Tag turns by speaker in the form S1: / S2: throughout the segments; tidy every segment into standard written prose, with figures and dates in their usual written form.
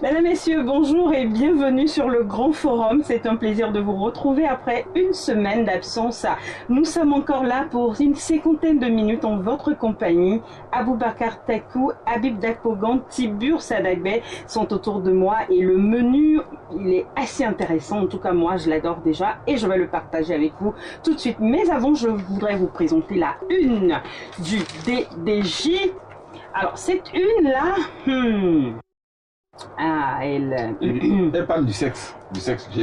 S1: Mesdames, Messieurs, bonjour et bienvenue sur le Grand Forum. C'est un plaisir de vous retrouver après une semaine d'absence. Nous sommes encore là pour une cinquantaine de minutes en votre compagnie. Aboubacar Takou, Habib Dakpogan, Tibur Sadagbe sont autour de moi et le menu, il est assez intéressant. En tout cas, moi, je l'adore déjà et je vais le partager avec vous tout de suite. Mais avant, je voudrais vous présenter la une du DDJ. Alors, cette une-là... Ah, elle
S2: parle du sexe.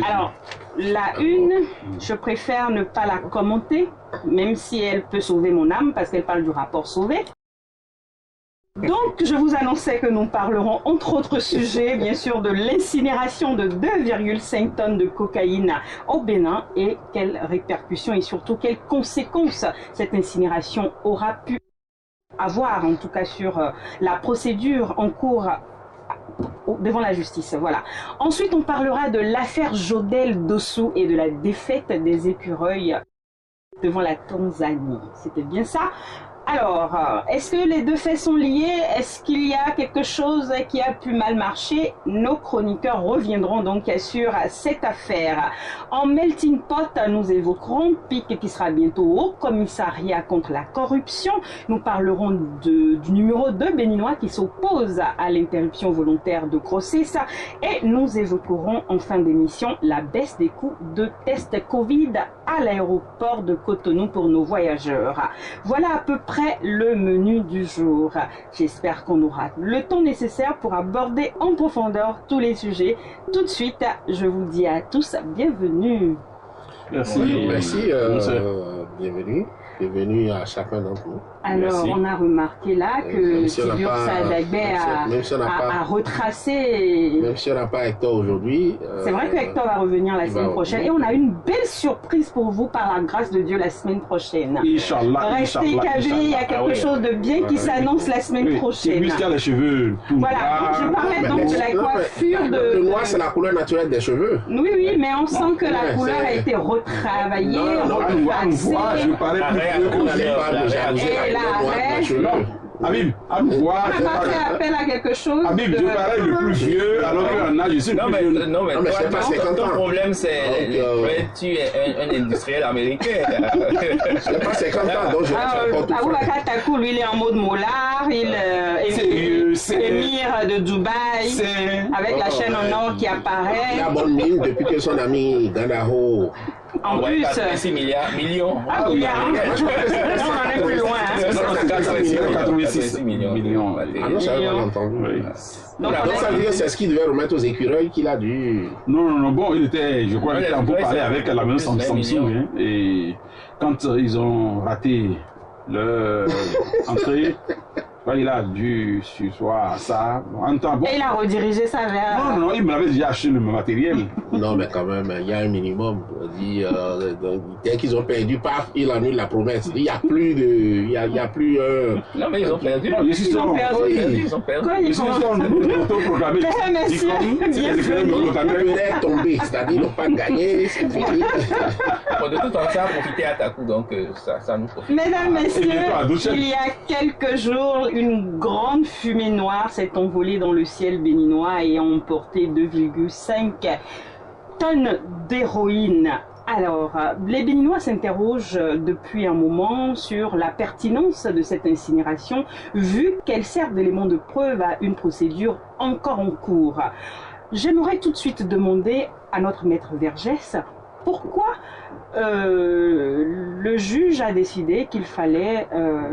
S1: Alors, la une, je préfère ne pas la commenter, même si elle peut sauver mon âme, parce qu'elle parle du rapport Sauvé. Donc, je vous annonçais que nous parlerons, entre autres sujets, bien sûr, de l'incinération de 2,5 tonnes de cocaïne au Bénin et quelles répercussions et surtout quelles conséquences cette incinération aura pu avoir, en tout cas sur la procédure en cours devant la justice, voilà. Ensuite, on parlera de l'affaire Jodel Dossou et de la défaite des écureuils devant la Tanzanie. C'était bien ça. Alors, est-ce que les deux faits sont liés? Est-ce qu'il y a quelque chose qui a pu mal marcher? Nos chroniqueurs reviendront donc sur cette affaire. En melting pot, nous évoquerons PIC qui sera bientôt au commissariat contre la corruption. Nous parlerons du numéro 2 béninois qui s'oppose à l'interruption volontaire de grossesse. Et nous évoquerons en fin d'émission la baisse des coûts de tests Covid à l'aéroport de Cotonou pour nos voyageurs. Voilà à peu près le menu du jour. J'espère qu'on aura le temps nécessaire pour aborder en profondeur tous les sujets. Tout de suite, je vous dis à tous bienvenue.
S2: Merci.
S3: Oui, merci. Bienvenue. Bienvenue à chacun d'entre nous.
S1: Alors,
S2: merci.
S1: On a remarqué là que Tibur Sadagbe a retracé...
S3: Même si on n'a pas Hector aujourd'hui...
S1: C'est vrai que Hector va revenir la semaine prochaine. Et on a une belle surprise pour vous par la grâce de Dieu la semaine prochaine.
S2: Inch'Allah.
S1: Restez câblés, il y a quelque chose de bien qui s'annonce la semaine prochaine.
S2: Lui qui a les cheveux tout
S1: voilà, je parlais donc de la coiffure de...
S3: Le noir, c'est la couleur naturelle des cheveux.
S1: Oui, oui, mais on sent que la couleur a été retravaillée, refaxée.
S2: Je parais
S1: Et la
S2: Habib, voir.
S1: on a fait appel à quelque chose.
S2: Habib, je parais le plus vieux alors qu'en âge, je suis
S4: non,
S2: plus jeune.
S4: non, mais
S3: c'est pas 50
S4: ton
S3: ans.
S4: problème, c'est tu es un industriel américain.
S3: C'est pas 50 ans, donc je ne
S1: Aboubacar Takou, lui, il est en mode molar, il est émir de Dubaï, avec la chaîne en or qui apparaît.
S3: Il a bonne mine depuis que son ami Gandaro.
S1: En plus,
S4: 86 millions.
S1: Ah, milliards. On en est plus loin.
S4: 86 millions.
S3: Ah non, j'avais mal entendu.
S2: Oui.
S3: Donc ça veut dire que c'est ce qu'il devait remettre aux écureuils qu'il a dû...
S2: Non, bon, je crois qu'il était en parler avec la même Samsung. Hein, et quand ils ont raté leur entrée, il a dû sursoir ça.
S1: Et il a redirigé ça vers...
S2: Non, il m'avait déjà acheté le matériel.
S3: Non, mais quand même, il y a un minimum. Dès qu'ils ont perdu, paf, il annule la promesse. Il n'y a plus de... Il y a plus...
S4: Non, mais ils ont perdu.
S1: Ils ont perdu.
S4: Ils ont perdu.
S2: Ils sont autoprogrammés.
S3: Il est tombé, c'est-à-dire qu'ils n'ont pas gagné, c'est fini.
S4: De toute façon, ça a profité à ta coup, donc ça nous profite.
S1: Mesdames, Messieurs, il y a quelques jours, une grande fumée noire s'est envolée dans le ciel béninois et a emporté 2,5 tonnes d'héroïne. Alors, les Béninois s'interrogent depuis un moment sur la pertinence de cette incinération, vu qu'elle sert d'élément de preuve à une procédure encore en cours. J'aimerais tout de suite demander à notre maître Vergès pourquoi le juge a décidé qu'il fallait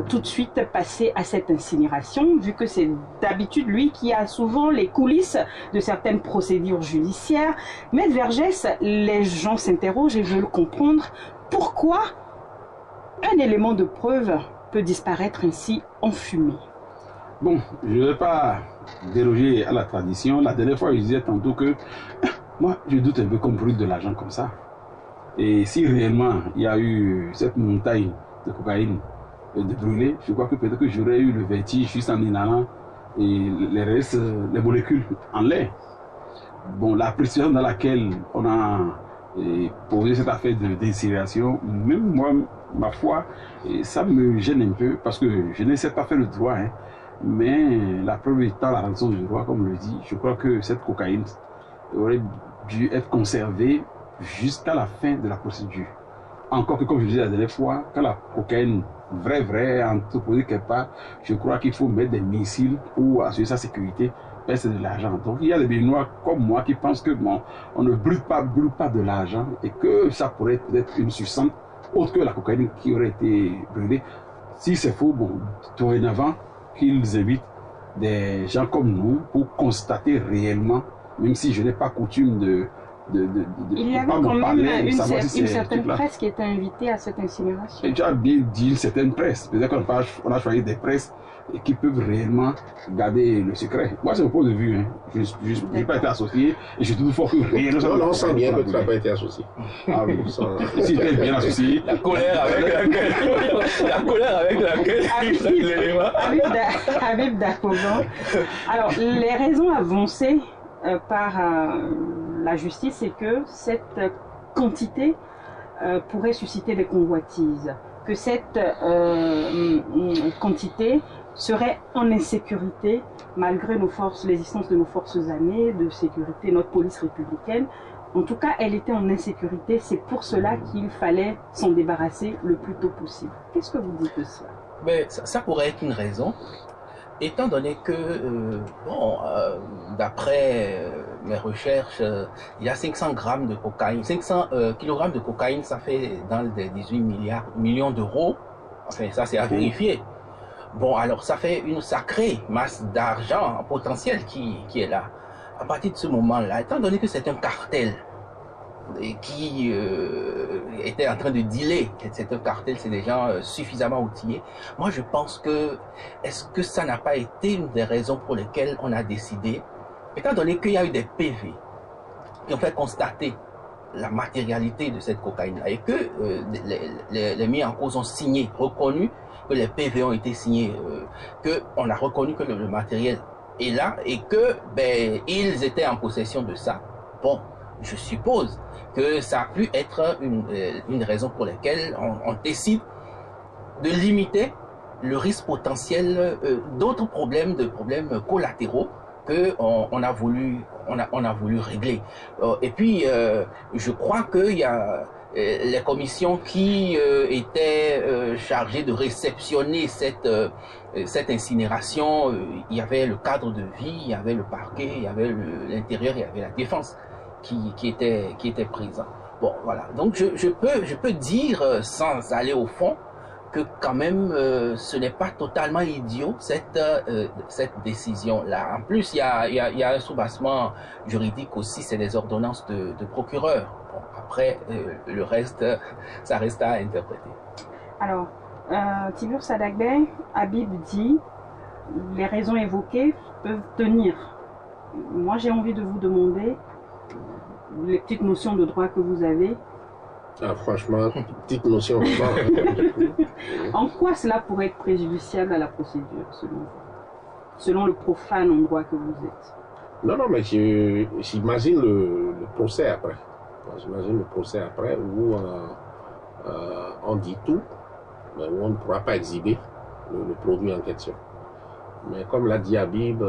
S1: tout de suite passer à cette incinération, vu que c'est d'habitude lui qui a souvent les coulisses de certaines procédures judiciaires. Maître Vergès, les gens s'interrogent et veulent comprendre pourquoi un élément de preuve peut disparaître ainsi en fumée.
S2: Bon, je ne vais pas déroger à la tradition. La dernière fois, je disais tantôt que moi, je doute un peu qu'on brûle de l'argent comme ça. Et si réellement il y a eu cette montagne de cocaïne de brûler, je crois que peut-être que j'aurais eu le vertige juste en inhalant et les restes, les molécules en l'air. Bon, la précision dans laquelle on a posé cette affaire d'incinération, même moi, ma foi, ça me gêne un peu parce que je n'ai certes pas fait le droit. Hein. Mais la preuve étant la rançon du roi, comme le dit, je crois que cette cocaïne aurait dû être conservée jusqu'à la fin de la procédure. Encore que, comme je disais la dernière fois, quand la cocaïne vraie, entreposée quelque part, je crois qu'il faut mettre des missiles pour assurer sa sécurité. C'est de l'argent. Donc il y a des Béninois comme moi qui pensent que bon, on ne brûle pas de l'argent et que ça pourrait être une substance autre que la cocaïne qui aurait été brûlée. Si c'est faux, bon, dorénavant, qu'ils invitent des gens comme nous pour constater réellement, même si je n'ai pas coutume de
S1: il y avait quand même une certaine presse qui était invitée à cette incinération.
S2: Et tu as bien dit une certaine presse. Peut-être qu'on a choisi des presses qui peuvent réellement garder le secret. Moi, c'est mon point de vue. Hein. Je n'ai pas été associé et je suis toujours fort que rien.
S3: Non, on sent bien que tu n'as pas été associé.
S2: Ah oui, si tu es bien associé.
S4: La colère avec laquelle
S1: Habib Dakoban. Alors, les raisons avancées par la justice, c'est que cette quantité pourrait susciter des convoitises, que cette quantité serait en insécurité malgré l'existence de nos forces armées, de sécurité, notre police républicaine. En tout cas, elle était en insécurité, c'est pour cela qu'il fallait s'en débarrasser le plus tôt possible. Qu'est-ce que vous dites de cela?
S4: Mais ça pourrait être une raison. Étant donné que, d'après mes recherches, il y a 500 grammes de cocaïne, 500 kilogrammes de cocaïne, ça fait dans les 18 millions d'euros. Enfin, ça c'est à vérifier. Bon, alors ça fait une sacrée masse d'argent potentiel qui est là. À partir de ce moment-là, étant donné que c'est un cartel qui était en train de dealer, c'est un cartel, c'est des gens suffisamment outillés. Moi, je pense que, est-ce que ça n'a pas été une des raisons pour lesquelles on a décidé, étant donné qu'il y a eu des PV qui ont fait constater la matérialité de cette cocaïne-là et que les mis en cause ont signé, reconnu que les PV ont été signés, qu'on a reconnu que le matériel est là et que ils étaient en possession de ça. Bon, je suppose que ça a pu être une raison pour laquelle on décide de limiter le risque potentiel d'autres problèmes collatéraux que on a voulu régler. Et puis je crois qu'il y a les commissions qui étaient chargées de réceptionner cette incinération. Il y avait le cadre de vie, il y avait le parquet, il y avait l'intérieur, il y avait la défense qui était présent. Bon, voilà. Donc je peux dire sans aller au fond que quand même ce n'est pas totalement idiot cette décision-là. En plus, il y a un soubassement juridique aussi, c'est les ordonnances de procureur. Bon, après, le reste, ça reste à interpréter.
S1: Alors, Tibour Sadagbe, Habib dit, les raisons évoquées peuvent tenir. Moi, j'ai envie de vous demander les petites notions de droit que vous avez.
S3: Ah, franchement, petite notion.
S1: En quoi cela pourrait être préjudiciable à la procédure, selon le profane en droit que vous êtes?
S3: Non, mais j'imagine le procès après. J'imagine le procès après où on dit tout, mais où on ne pourra pas exhiber le produit en question. Mais comme l'a dit Habib,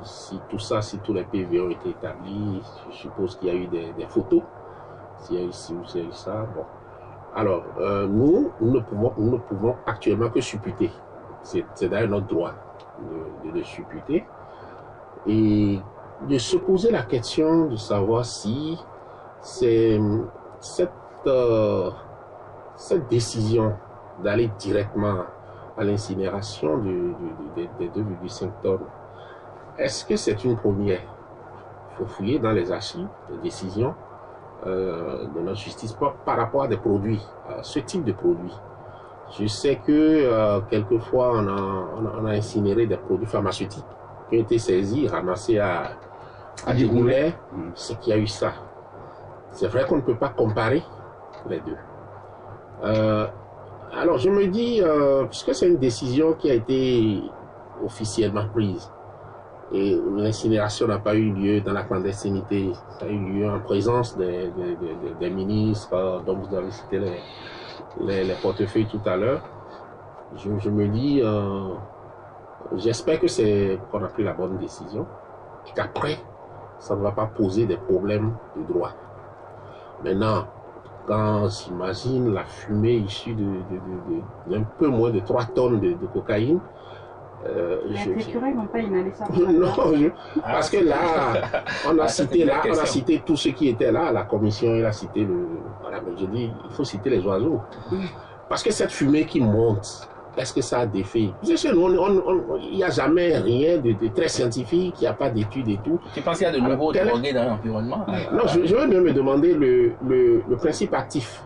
S3: si tous les PV ont été établis, je suppose qu'il y a eu des photos. S'il y a eu ci ou s'il y a eu ça, bon. Alors, nous ne pouvons actuellement que supputer. C'est d'ailleurs notre droit de supputer. Et de se poser la question de savoir si c'est cette décision d'aller directement à l'incinération des 2,5 tonnes, est-ce que c'est une première? Il faut fouiller dans les archives de décision de notre justice par rapport à des produits, à ce type de produits. Je sais que quelquefois on a incinéré des produits pharmaceutiques qui ont été saisis, ramassés à Djigoulet, c'est qu'il y a eu ça. C'est vrai qu'on ne peut pas comparer les deux. Alors je me dis, puisque c'est une décision qui a été officiellement prise, et l'incinération n'a pas eu lieu dans la clandestinité, ça a eu lieu en présence des ministres dont vous avez cité les portefeuilles tout à l'heure. Je me dis, J'espère que qu'on a pris la bonne décision et qu'après, ça ne va pas poser des problèmes de droit. Maintenant, quand j'imagine la fumée issue d'un peu moins de 3 tonnes de cocaïne,
S1: les écureuils n'ont pas inhalé ça.
S3: Non, parce que là, on a cité tous ceux qui étaient là à la commission, il a cité voilà, mais je dis, il faut citer les oiseaux. Parce que cette fumée qui monte, est-ce que ça a des faits? Il n'y a jamais rien de très scientifique, il n'y a pas d'études et tout.
S4: Tu penses qu'il y a de nouveaux drogués dans l'environnement?
S3: Non, je veux bien me demander le principe actif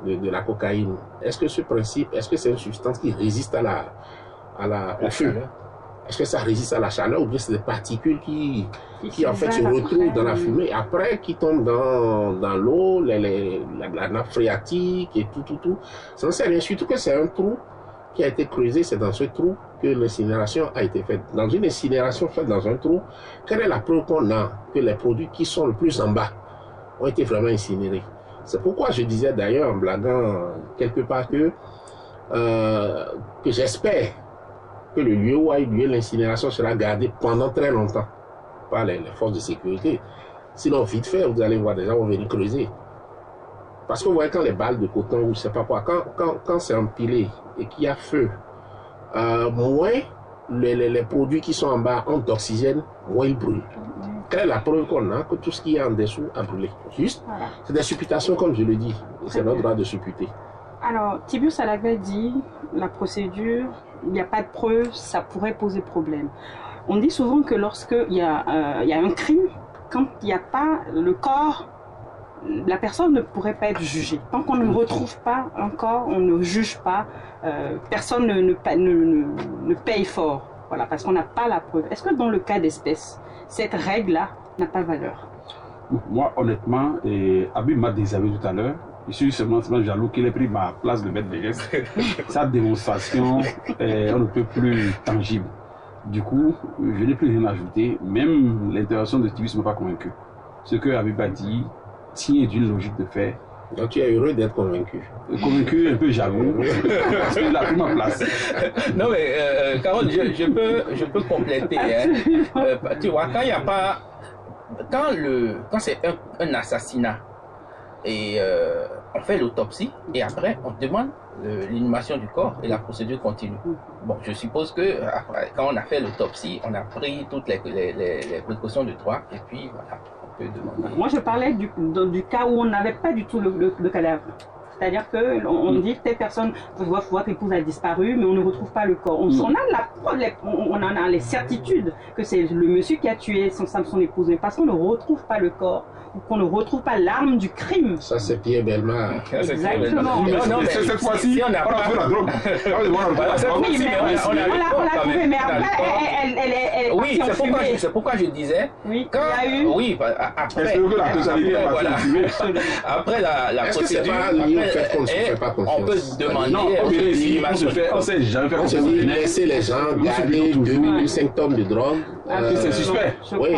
S3: de la cocaïne. Est-ce que ce principe, est-ce que c'est une substance qui résiste au feu? Est-ce que ça résiste à la chaleur ou bien c'est des particules qui en fait se retrouvent dans la fumée et après qui tombent dans l'eau, la nappe phréatique et tout. Ça ne sert à rien, surtout que c'est un trou qui a été creusé, c'est dans ce trou que l'incinération a été faite. Dans une incinération faite dans un trou, quelle est la preuve qu'on a que les produits qui sont le plus en bas ont été vraiment incinérés? C'est pourquoi je disais d'ailleurs en blaguant quelque part que j'espère que le lieu où a eu lieu l'incinération sera gardé pendant très longtemps par les forces de sécurité. Sinon, vite fait, vous allez voir des gens vont venir creuser. Parce que vous voyez, quand les balles de coton ou je ne sais pas quoi, quand c'est empilé et qu'il y a feu, moins les produits qui sont en bas ont d'oxygène, moins ils brûlent. Quelle est la preuve qu'on a que tout ce qui est en dessous a brûlé? Juste, c'est des supputations comme je le dis. C'est notre droit de supputer.
S1: Alors, Tiburce Adagbe dit, la procédure, il n'y a pas de preuve, ça pourrait poser problème. On dit souvent que lorsqu'il y a un crime, quand il n'y a pas le corps, la personne ne pourrait pas être jugée. Tant qu'on ne retrouve pas un corps, on ne juge pas, personne ne paye fort. Voilà, parce qu'on n'a pas la preuve. Est-ce que dans le cas d'espèce, cette règle-là n'a pas valeur?
S2: Moi, honnêtement, Habib m'a désavoué tout à l'heure. Je suis seulement jaloux qu'il ait pris ma place de maître de gestes. Sa démonstration on ne peut plus tangible. Du coup, je n'ai plus rien à ajouter. Même l'intervention de Tiburce ne m'a pas convaincu. Ce que Habib a dit tient d'une logique de fait.
S3: Donc tu es heureux d'être convaincu.
S2: Convaincu, un peu jaloux, parce qu'il a pris ma place.
S4: Non mais Carole, je peux compléter. Tu vois, quand il n'y a pas, quand c'est un assassinat et on fait l'autopsie et après on demande l'inhumation du corps et la procédure continue. Bon, je suppose que quand on a fait l'autopsie, on a pris toutes les précautions de droit et puis voilà.
S1: Moi, je parlais du cas où on n'avait pas du tout le cadavre. C'est-à-dire qu'on dit que telle personne, votre épouse a disparu, mais on ne retrouve pas le corps. On en a les certitudes que c'est le monsieur qui a tué son épouse, mais parce qu'on ne retrouve pas le corps, ou qu'on ne retrouve pas l'arme du crime.
S3: Ça, c'est Pierre Bellemare.
S1: Exactement.
S2: Cette fois-ci, on a trouvé la drogue.
S1: Oui, mais on l'a trouvé, mais après, elle est
S4: oui,
S1: partie en fumée.
S4: C'est pourquoi je disais,
S1: oui,
S4: quand,
S1: il y a eu...
S4: Oui, après la procédure, on peut demander...
S2: Non, on sait jamais faire
S3: on se dit laisser les gens garder 2,5 tonnes de drogue.
S2: C'est suspect.
S3: Oui.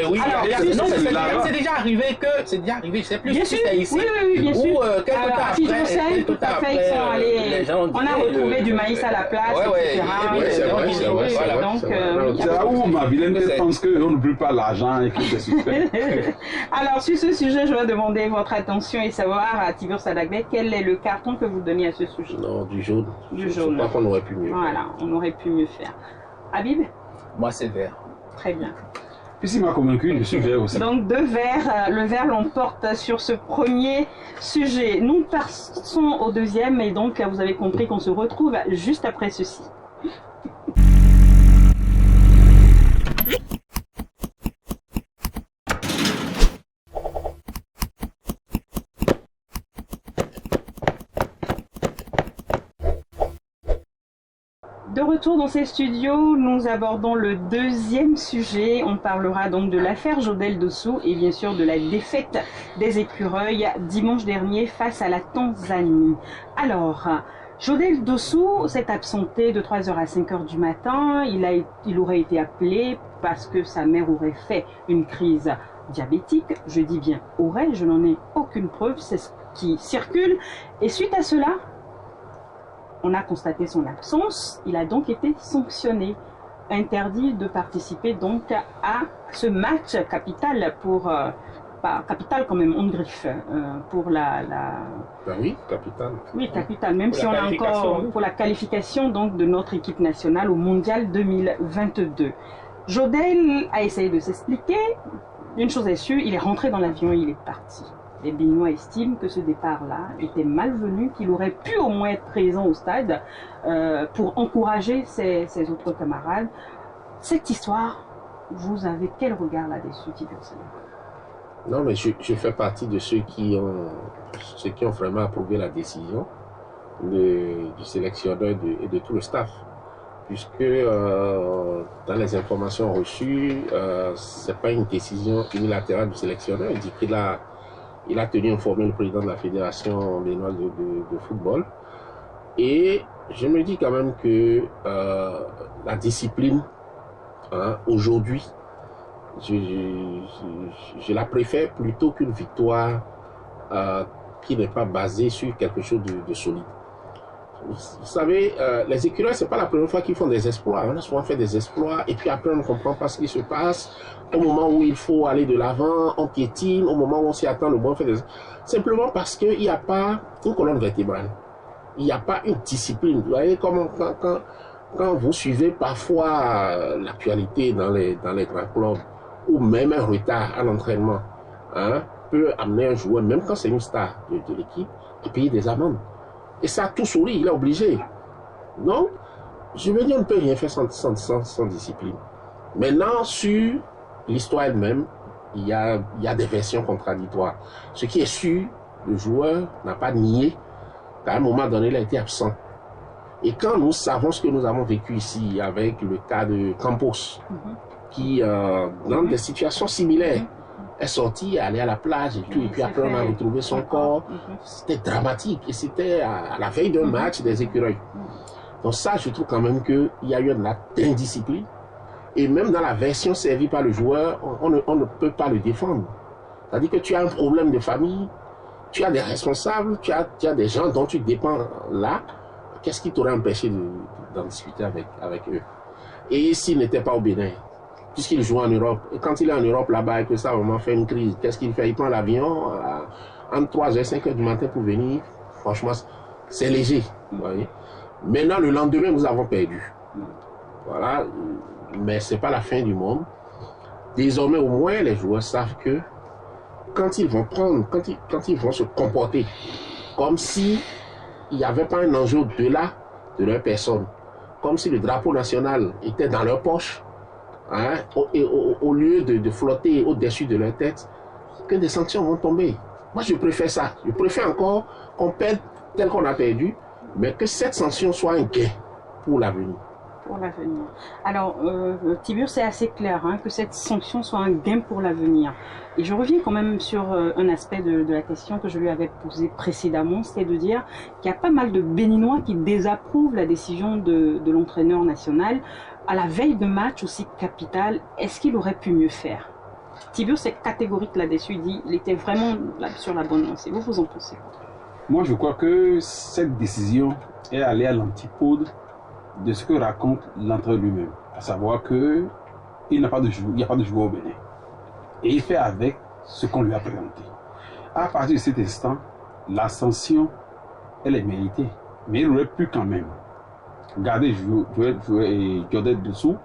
S4: Oui, c'est déjà arrivé je sais plus si c'était ici.
S1: Oui, bien sûr.
S4: Ou quelques temps après,
S1: on a retrouvé du maïs à la place, etc.
S2: C'est là où ma vilaine tête pense qu'on ne brûle pas l'argent et que c'est suspect.
S1: Alors, sur ce sujet, je vais demander votre attention et savoir à Tiburce Adagbe quel est le carton que vous donnez à ce sujet.
S3: Non, du jaune.
S1: Du jaune.
S3: Je crois qu'on aurait pu mieux faire.
S1: Voilà, on aurait pu mieux faire. Habib?
S4: Moi, c'est vert.
S1: Très bien.
S2: Puis s'il m'a convaincu, je suis vert aussi.
S1: Donc le vert l'emporte sur ce premier sujet. Nous passons au deuxième et donc vous avez compris qu'on se retrouve juste après ceci. De retour dans ces studios, nous abordons le deuxième sujet. On parlera donc de l'affaire Jodel Dossou et bien sûr de la défaite des écureuils dimanche dernier face à la Tanzanie. Alors, Jodel Dossou s'est absenté de 3h à 5h du matin. Il aurait été appelé parce que sa mère aurait fait une crise diabétique. Je dis bien aurait, je n'en ai aucune preuve, c'est ce qui circule. Et suite à cela, on a constaté son absence. Il a donc été sanctionné, interdit de participer donc à ce match capital pour capital quand même, on griffe pour
S3: Ben oui, capital.
S1: Oui, capital, même
S4: Pour
S1: si
S4: la
S1: on a encore
S4: qualification.
S1: pour la qualification donc de notre équipe nationale au Mondial 2022. Jodel a essayé de s'expliquer. Une chose est sûre, il est rentré dans l'avion et il est parti. Les Béninois estiment que ce départ-là était malvenu, qu'il aurait pu au moins être présent au stade pour encourager ses autres camarades. Cette histoire, vous avez quel regard là-dessus, Tibur Seigneur?
S3: Non, mais je fais partie de ceux qui ont vraiment approuvé la décision du sélectionneur et de tout le staff. Puisque dans les informations reçues, ce n'est pas une décision unilatérale du sélectionneur. Il dit qu'il a tenu informer le président de la Fédération béninoise de football. Et je me dis quand même que la discipline, aujourd'hui, je la préfère plutôt qu'une victoire qui n'est pas basée sur quelque chose de solide. Vous savez, les écureuils, c'est pas la première fois qu'ils font des exploits. On a souvent fait des exploits et puis après on ne comprend pas ce qui se passe. Au moment où il faut aller de l'avant, on piétine. Au moment où on s'y attend, le bon fait des... Simplement parce qu'il n'y a pas une colonne vertébrale. Il n'y a pas une discipline. Vous voyez, quand vous suivez parfois l'actualité dans les grands clubs, ou même un retard à l'entraînement, peut amener un joueur, même quand c'est une star de l'équipe, à payer des amendes. Et ça, tout sourit, il est obligé. Donc, je veux dire, on ne peut rien faire sans discipline. Maintenant, sur l'histoire elle-même, il y a des versions contradictoires. Ce qui est sûr, le joueur n'a pas nié qu'à un moment donné, il a été absent. Et quand nous savons ce que nous avons vécu ici avec le cas de Campos, qui, dans des situations similaires, est sorti, est allé à la plage et tout, et puis après on a retrouvé son corps. C'était dramatique et c'était à la veille d'un match des écureuils. Donc ça, je trouve quand même qu'il y a eu un acte d'indiscipline. Et même dans la version servie par le joueur, on ne peut pas le défendre. C'est-à-dire que tu as un problème de famille, tu as des responsables, tu as des gens dont tu dépends là. Qu'est-ce qui t'aurait empêché d'en discuter avec eux? Et s'il n'était pas au Bénin, puisqu'il joue en Europe, et quand il est en Europe là-bas et que ça vraiment fait une crise, qu'est-ce qu'il fait? Il prend l'avion entre 3h et 5h du matin pour venir. Franchement, c'est léger. Vous voyez? Maintenant, le lendemain, nous avons perdu. Voilà, mais ce n'est pas la fin du monde. Désormais, au moins, les joueurs savent que quand ils vont quand ils vont se comporter comme si il n'y avait pas un enjeu au-delà de leur personne, comme si le drapeau national était dans leur poche, au lieu de flotter au-dessus de leur tête, que des sanctions vont tomber. Moi, je préfère ça. Je préfère encore qu'on perde tel qu'on a perdu, mais que cette sanction soit un gain pour l'avenir.
S1: Pour l'avenir. Alors, Tibur, c'est assez clair que cette sanction soit un gain pour l'avenir. Et je reviens quand même sur un aspect de la question que je lui avais posée précédemment, c'est de dire qu'il y a pas mal de Béninois qui désapprouvent la décision de l'entraîneur national à la veille de match aussi capital. Est-ce qu'il aurait pu mieux faire? Tibur, c'est catégorique là-dessus, il dit qu'il était vraiment sur la bonne lancée. Vous en pensez quoi?
S2: Moi, je crois que cette décision est allée à l'antipode de ce que raconte l'entraîneur lui-même, à savoir que il n'y a pas de joueur au Bénin. Et il fait avec ce qu'on lui a présenté. À partir de cet instant, la sanction, elle est méritée. Mais il aurait pu quand même garder Jodel dessous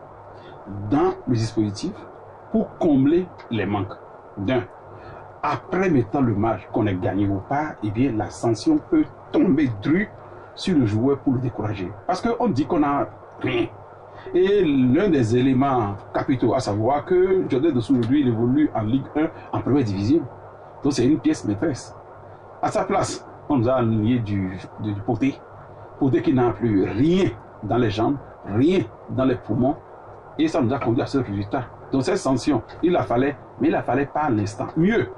S2: dans le dispositif pour combler les manques. D'un, après mettant le match qu'on ait gagné ou pas, eh bien la sanction peut tomber dru sur le joueur pour le décourager. Parce qu'on dit qu'on n'a rien. Et l'un des éléments capitaux, à savoir que Jodel Dessous, lui, il évolue en Ligue 1 en première division. Donc c'est une pièce maîtresse. À sa place, on nous a lié du Poté. Poté qui n'a plus rien dans les jambes, rien dans les poumons. Et ça nous a conduit à ce résultat. Donc cette sanction, il la fallait, mais il la fallait pas à l'instant. Mieux,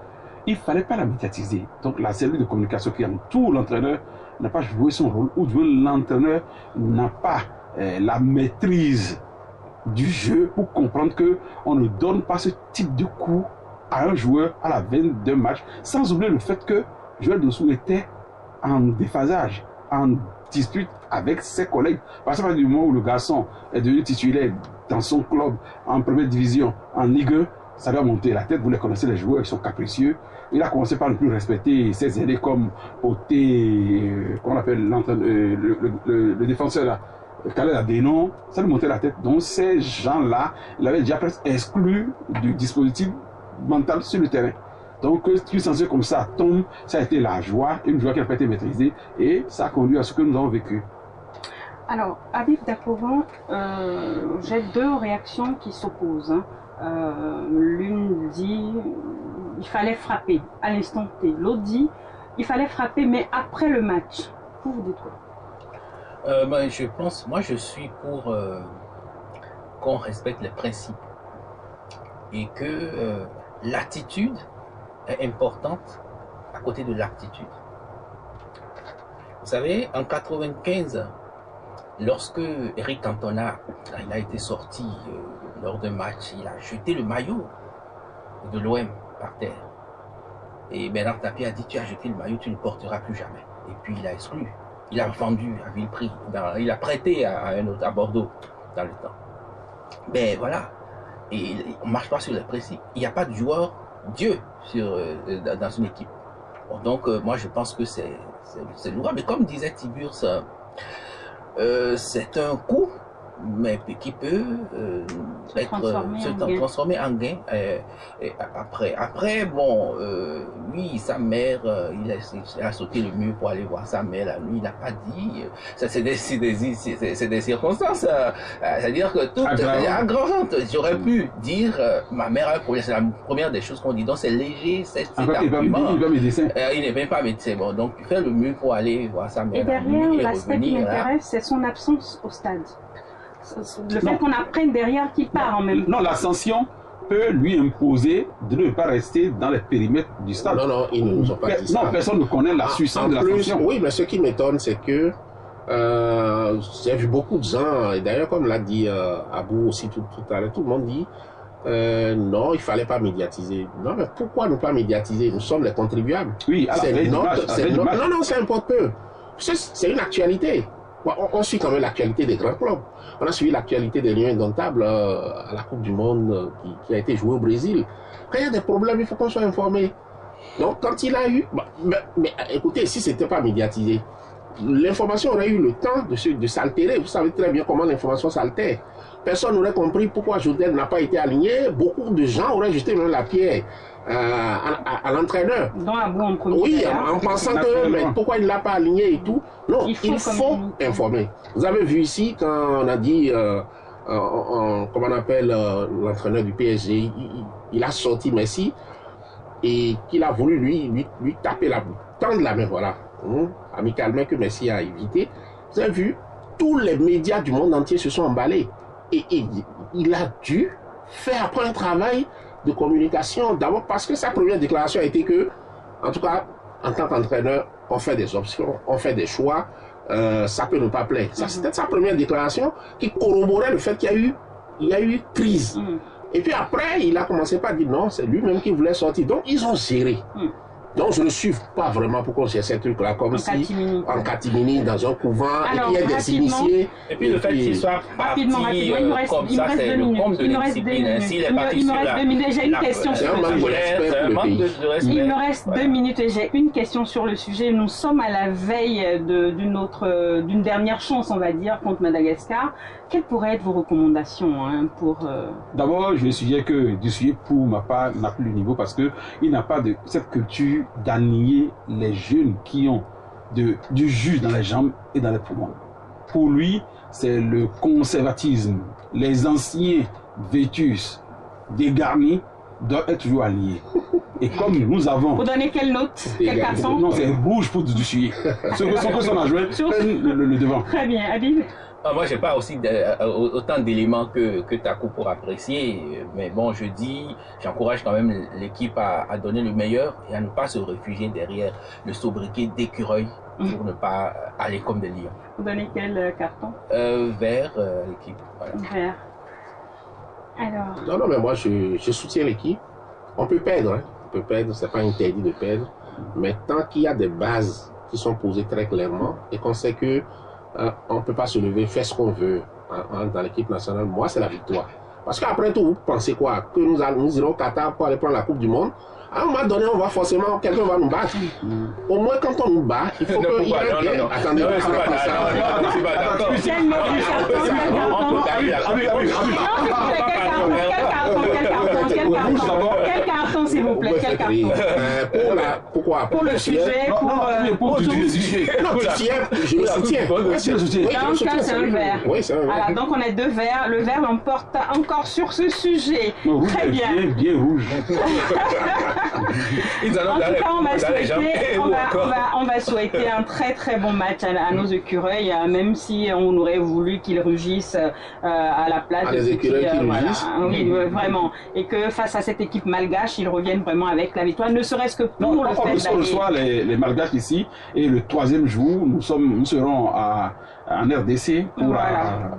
S2: il ne fallait pas la médiatiser. Donc la cellule de communication qui entoure l'entraîneur n'a pas joué son rôle, ou l'entraîneur n'a pas la maîtrise du jeu pour comprendre qu'on ne donne pas ce type de coup à un joueur à la veille d'un match, sans oublier le fait que Joël Dessous était en déphasage, en dispute avec ses collègues. Parce que du moment où le garçon est devenu titulaire dans son club, en première division, en Ligue 1, ça doit monter la tête. Vous les connaissez, les joueurs, ils sont capricieux. Il a commencé par ne plus respecter ses aînés comme Oté, qu'on appelle le défenseur là, Khaled Adénon, ça lui montait la tête. Donc ces gens-là, il avait déjà presque exclu du dispositif mental sur le terrain. Donc qu'une sanction comme ça tombe, ça a été la joie, une joie qui n'a pas été maîtrisée, et ça a conduit à ce que nous avons vécu.
S1: Alors, Habib Dakovan, j'ai deux réactions qui s'opposent. Hein. L'une dit il fallait frapper à l'instant T. L'autre dit il fallait frapper, mais après le match. Vous dites quoi?
S4: Ben, je pense, moi je suis pour qu'on respecte les principes et que l'attitude est importante à côté de l'aptitude. Vous savez, en 95, lorsque Eric Cantona il a été sorti lors d'un match, il a jeté le maillot de l'OM par terre. Et Bernard Tapie a dit tu as jeté le maillot, tu ne porteras plus jamais. Et puis il a exclu. Il a vendu à vil prix. Il a prêté à un autre à Bordeaux dans le temps. Mais voilà. Et on ne marche pas sur les principes. Il n'y a pas de joueur Dieu dans une équipe. Bon, donc moi je pense que c'est lourd. Mais comme disait Tiburce, c'est un coup, mais qui peut se transformer en gain après. Bon, lui, sa mère, il a sauté le mur pour aller voir sa mère. Lui, il n'a pas dit. C'est des circonstances. C'est-à-dire que tout est aggravante. J'aurais pu dire ma mère a un problème. C'est la première des choses qu'on dit. Donc c'est léger, c'est argument.
S2: Il n'est pas médecin.
S4: Il n'est même pas médecin. Bon, donc il fait le mur pour aller voir sa mère.
S1: Et derrière, l'aspect qui m'intéresse, c'est son absence au stade. Le fait qu'on apprenne derrière qu'il part en même temps.
S2: Non, la sanction peut lui imposer de ne pas rester dans les périmètres du stade.
S3: Non, ils ne nous ont pas dit ça.
S2: Non, personne ne connaît la substance de la sanction.
S3: Oui, mais ce qui m'étonne, c'est que j'ai vu beaucoup de gens, et d'ailleurs, comme l'a dit Abou aussi tout à l'heure, tout le monde dit non, il ne fallait pas médiatiser. Non, mais pourquoi ne pas médiatiser? Nous sommes les contribuables.
S2: Oui,
S3: non, ça importe peu. C'est une actualité. On suit quand même l'actualité des grands clubs. On a suivi l'actualité des Lions indomptables à la Coupe du Monde qui a été jouée au Brésil. Quand il y a des problèmes, il faut qu'on soit informé. Donc, quand il a eu... Mais écoutez, si ce n'était pas médiatisé, l'information aurait eu le temps de s'altérer. Vous savez très bien comment l'information s'altère. Personne n'aurait compris pourquoi Jodel n'a pas été aligné. Beaucoup de gens auraient jeté même la pierre à l'entraîneur. Oui, en pensant que mais pourquoi il ne l'a pas aligné et tout. Non, il faut informer. Vous avez vu ici quand on a dit comment on appelle l'entraîneur du PSG, il a sorti Messi et qu'il a voulu lui taper tendre la main, voilà, amicalement, que Messi a évité. Vous avez vu, tous les médias du monde entier se sont emballés et il a dû faire après un travail de communication, d'abord parce que sa première déclaration a été que, en tout cas, en tant qu'entraîneur, on fait des options, on fait des choix, ça peut ne pas plaire. Ça, c'était sa première déclaration qui corroborait le fait qu'il y a eu crise. Et puis après, il a commencé par dire non, c'est lui-même qui voulait sortir. Donc, ils ont géré. Donc, je ne suis pas vraiment pour qu'on gère ces trucs-là comme en catimini, dans un couvent,
S1: alors,
S3: et qu'il y ait des initiés.
S4: Et puis le fait qu'il soit parti comme ça, c'est le comble de discipline. S'il est parti sur la...
S1: J'ai une question sur le sujet. Il me reste 2 minutes et j'ai une question sur le sujet. Nous sommes à la veille d'une dernière chance, on va dire, contre Madagascar. Quelles pourraient être vos recommandations pour...
S2: D'abord, je suggère que Dussuyer, pour ma part, n'a plus le niveau parce qu'il n'a pas de cette culture d'aligner les jeunes qui ont du jus dans les jambes et dans les poumons. Pour lui, c'est le conservatisme. Les anciens vétus dégarnis doivent être toujours alignés. Et comme nous avons...
S1: Vous donnez quelle note? Quel carton?
S2: Non, c'est rouge pour Dussuyer. Son adjoint, le devant.
S1: Très bien. Habib?
S4: Moi, j'ai pas aussi autant d'éléments que Takou pour apprécier, mais bon, j'encourage quand même l'équipe à donner le meilleur et à ne pas se réfugier derrière le sobriquet d'écureuil pour ne pas aller comme des lions.
S1: Vous donnez quel carton?
S4: Vert, l'équipe. Voilà.
S1: Vert. Alors...
S3: Non, mais moi, je soutiens l'équipe. On peut perdre, on peut perdre, c'est pas interdit de perdre, mais tant qu'il y a des bases qui sont posées très clairement et qu'on sait que on ne peut pas se lever, faire ce qu'on veut dans l'équipe nationale. Moi, c'est la victoire. Parce qu'après tout, vous pensez quoi? Que nous irons au Qatar pour aller prendre la Coupe du Monde? À un moment donné, on va forcément, quelqu'un va nous battre. Au moins, quand on nous bat, il faut qu'il y ait un gain. Attendez,
S1: quel carton, s'il vous plaît? Quel carton?
S3: Pourquoi?
S1: Pour le sujet,
S2: pour le sujet.
S3: Non, je le soutiens.
S1: Donc, c'est un vert.
S3: Oui, c'est un vert.
S1: Voilà, donc on a 2 verts. Le vert l'emporte encore sur ce sujet. Très bien.
S2: Bien rouge.
S1: En tout cas, on va souhaiter un très très bon match à nos écureuils, même si on aurait voulu qu'ils rugissent à la place de
S3: les écureuils qui rugissent.
S1: Oui, vraiment. Et que face à cette équipe malgache, ils reviennent vraiment avec la victoire, ne serait-ce que pour le fait d'aller.
S2: On reçoit les malgaches ici, et le 3e jour, nous serons en RDC pour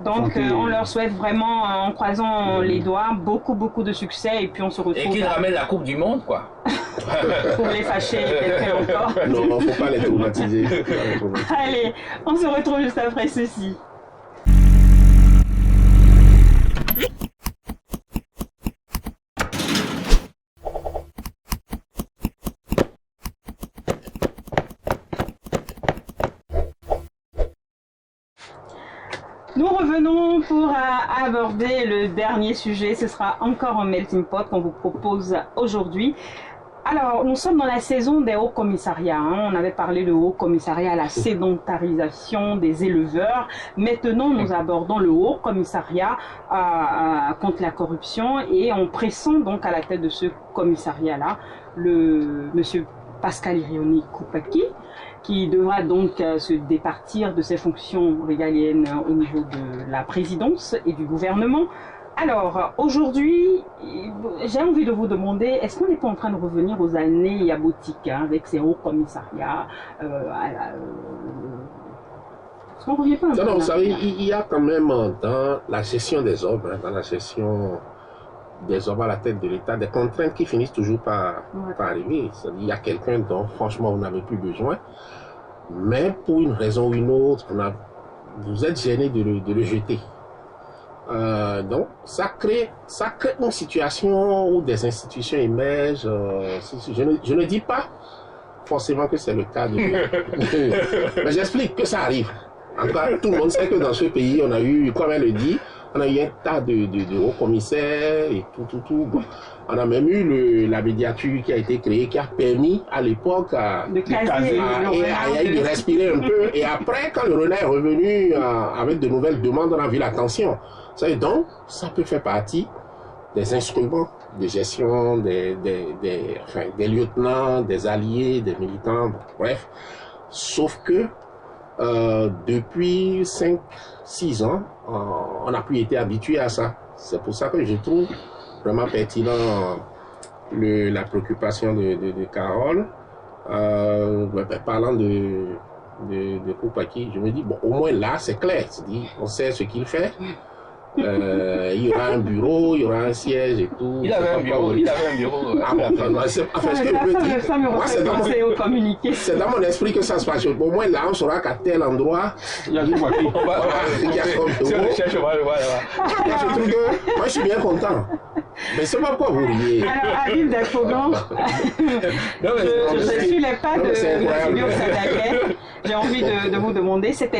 S1: donc on leur souhaite vraiment, en croisant les doigts, beaucoup de succès, et puis on se retrouve.
S4: Et qu'ils ramènent la Coupe du Monde, quoi.
S1: Pour les fâcher quelqu'un encore.
S3: Non, faut pas les traumatiser.
S1: Allez, on se retrouve juste après ceci. Nous revenons pour aborder le dernier sujet. Ce sera encore un melting pot qu'on vous propose aujourd'hui. Alors, nous sommes dans la saison des hauts commissariats. On avait parlé de haut commissariat à la sédentarisation des éleveurs. Maintenant, nous abordons le haut commissariat contre la corruption, et on pressent donc à la tête de ce commissariat-là le monsieur Pascal Irioni Koupaki, qui devra donc se départir de ses fonctions régaliennes au niveau de la présidence et du gouvernement. Alors, aujourd'hui, j'ai envie de vous demander, est-ce qu'on n'est pas en train de revenir aux années yaboutiques, avec ces hauts commissariats est-ce qu'on ne revient pas un peu?
S3: Non, vous savez, il y a quand même dans la gestion des hommes, dans la gestion des hommes à la tête de l'État, des contraintes qui finissent toujours par arriver. C'est-à-dire, il y a quelqu'un dont, franchement, vous n'avez plus besoin, mais pour une raison ou une autre, vous êtes gêné de le jeter. Donc, ça crée une situation où des institutions émergent. Je ne dis pas forcément que c'est le cas de... mais j'explique que ça arrive. En tout cas, tout le monde sait que dans ce pays, on a eu, comme elle le dit, on a eu un tas de hauts commissaires et tout. Bon, on a même eu la médiature qui a été créée, qui a permis à l'époque de respirer un peu. Et après, quand le renard est revenu avec de nouvelles demandes, on a vu la tension. Donc, ça peut faire partie des instruments de gestion des lieutenants, des alliés, des militants, bref. Sauf que depuis 5-6 ans, on n'a plus été habitué à ça. C'est pour ça que je trouve vraiment pertinent la préoccupation de Carole. Parlant de Koupaki, je me dis, bon, au moins là, c'est clair. On sait ce qu'il fait. Il y aura un bureau, il y aura un siège et tout.
S4: Il avait un bureau.
S3: Ah bon, c'est dans mon esprit que ça se passe. Au moins là, on saura qu'à tel endroit, il y a son bureau. Je trouve que moi, je suis bien content. Mais c'est pas quoi vous riez.
S1: Alors, Habib Dafogan, je suis les pas de Sylvio Sadagay. J'ai envie de vous demander, cette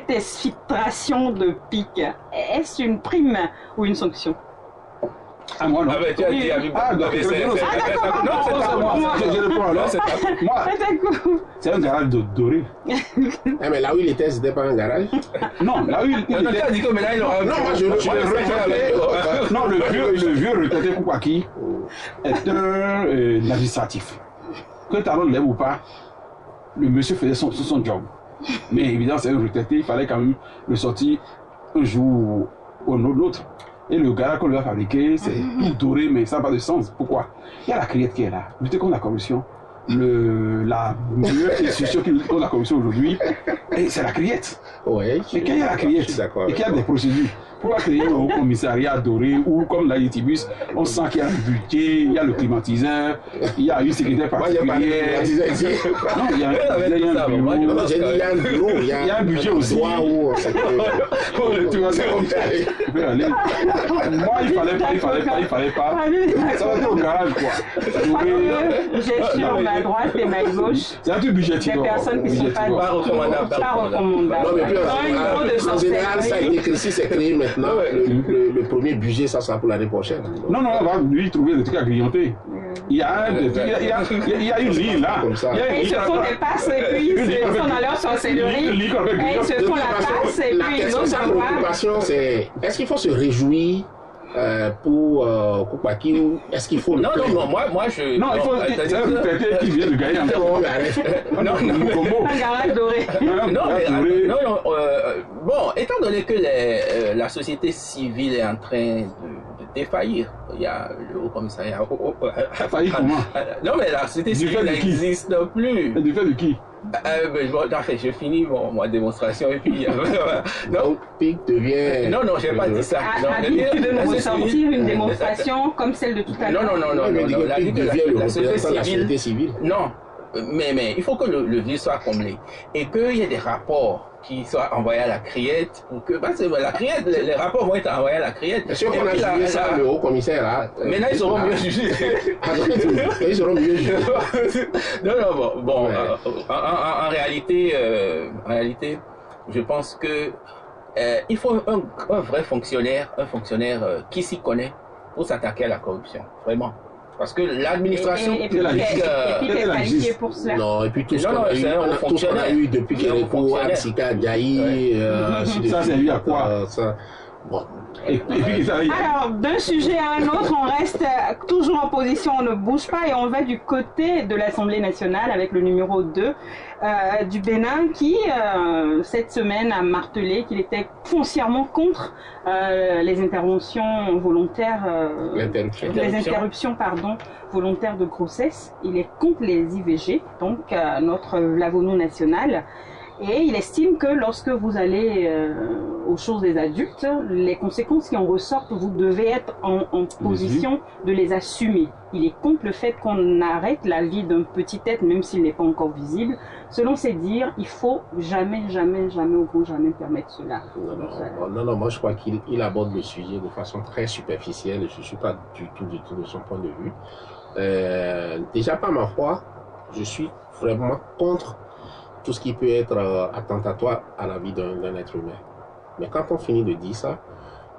S1: exfiltration de pic, est-ce une prime ou une sanction?
S2: Ah, moi, non.
S4: Ah, ben, tu as dit Habib
S2: d'accord. Non, c'est pas moi. Je réponds alors. Moi, c'est un garage doré.
S3: Mais là où il était, c'était pas un garage?
S2: Non, là où il était.
S4: Tu as dit que maintenant il aura un
S3: non, moi je le retraité.
S2: Non, le vieux retraité Koupaki est un administratif. Que Talon l'aime ou pas, le monsieur faisait son job. Mais évidemment, c'est un retraité, il fallait quand même le sortir un jour ou l'autre. Et le garage qu'on lui a fabriqué, c'est tout doré, mais ça n'a pas de sens. Pourquoi? Il y a la criette qui est là. Lutter contre la corruption. La meilleure institution contre la corruption aujourd'hui, c'est la criette.
S3: Oui.
S2: Mais quand il y a la criette, et qu'il y a des procédures, faut pas créer un haut commissariat doré où, comme l'a dit Tibus, on sent qu'il y a un budget, il y a le climatiseur, il y a une secrétaire particulière. Non, il y a un bureau.
S3: Il y a un bureau, il y a
S2: un budget aussi.
S3: Moi,
S2: il fallait pas. Ça va être au garage, quoi.
S1: J'ai sur ma droite et ma gauche
S2: c'est un truc budgétaire.
S1: des personnes qui ne sont pas recommandables.
S3: En général, ça a été créé, si c'est créé maintenant, le premier budget, ça sera pour l'année prochaine.
S2: Non, on va lui trouver des trucs à grignoter. Il y a une ligne là.
S1: Et ils se font des passes et puis ils sont dans leur sorcellerie. Et ils se font la passe et puis ils
S3: sa préoccupation, c'est est-ce qu'il faut se réjouir pour Koupaki ou est-ce qu'il faut le
S4: non, moi je...
S2: Non, il faut... C'est un peut-être qui vient de gagner encore.
S4: Non,
S1: un garage doré.
S4: Bon, étant donné que la société civile est en train de défaillir, il y a le haut commissariat...
S2: Faillir comment?
S4: Non, mais la société civile n'existe plus.
S2: Du fait de qui?
S4: Je finis ma démonstration et puis...
S3: non, PIC devient...
S4: Non, j'ai pas dit ça.
S1: Tu veux nous ressortir une démonstration comme celle de tout à l'heure?
S3: Non, la société civile.
S4: Non, mais il faut que le vide soit comblé et qu'il y ait des rapports qui soient envoyés à la criette pour que... Parce que la criette, les rapports vont être envoyés à la criette.
S3: Bien sûr qu'on a jugé ça, le haut commissaire là.
S4: Maintenant, ils seront mieux jugés.
S3: Ils seront mieux jugés.
S4: Bon, en réalité, je pense que il faut un vrai fonctionnaire, qui s'y connaît pour s'attaquer à la corruption, vraiment. Parce que l'administration
S1: publique est qualifiée pour cela.
S3: Non, et puis tout ce qu'on a eu depuis qu'il y a recours à Sika Diaye,
S2: ça c'est lui à quoi
S3: Bon.
S1: Alors, d'un sujet à un autre, on reste toujours en position, on ne bouge pas et on va du côté de l'Assemblée nationale avec le numéro 2 du Bénin qui, cette semaine, a martelé qu'il était foncièrement contre les interventions volontaires, les interruptions volontaires de grossesse. Il est contre les IVG, donc notre Vlavonou national. Et il estime que lorsque vous allez aux choses des adultes, les conséquences qui en ressortent, vous devez être en position de les assumer. Il est contre le fait qu'on arrête la vie d'un petit être, même s'il n'est pas encore visible. Selon ses dires, il faut jamais au grand jamais permettre cela.
S3: Non, moi je crois qu'il aborde le sujet de façon très superficielle et je ne suis pas du tout de son point de vue. Déjà par ma foi, je suis vraiment contre tout ce qui peut être attentatoire à la vie d'un être humain. Mais quand on finit de dire ça,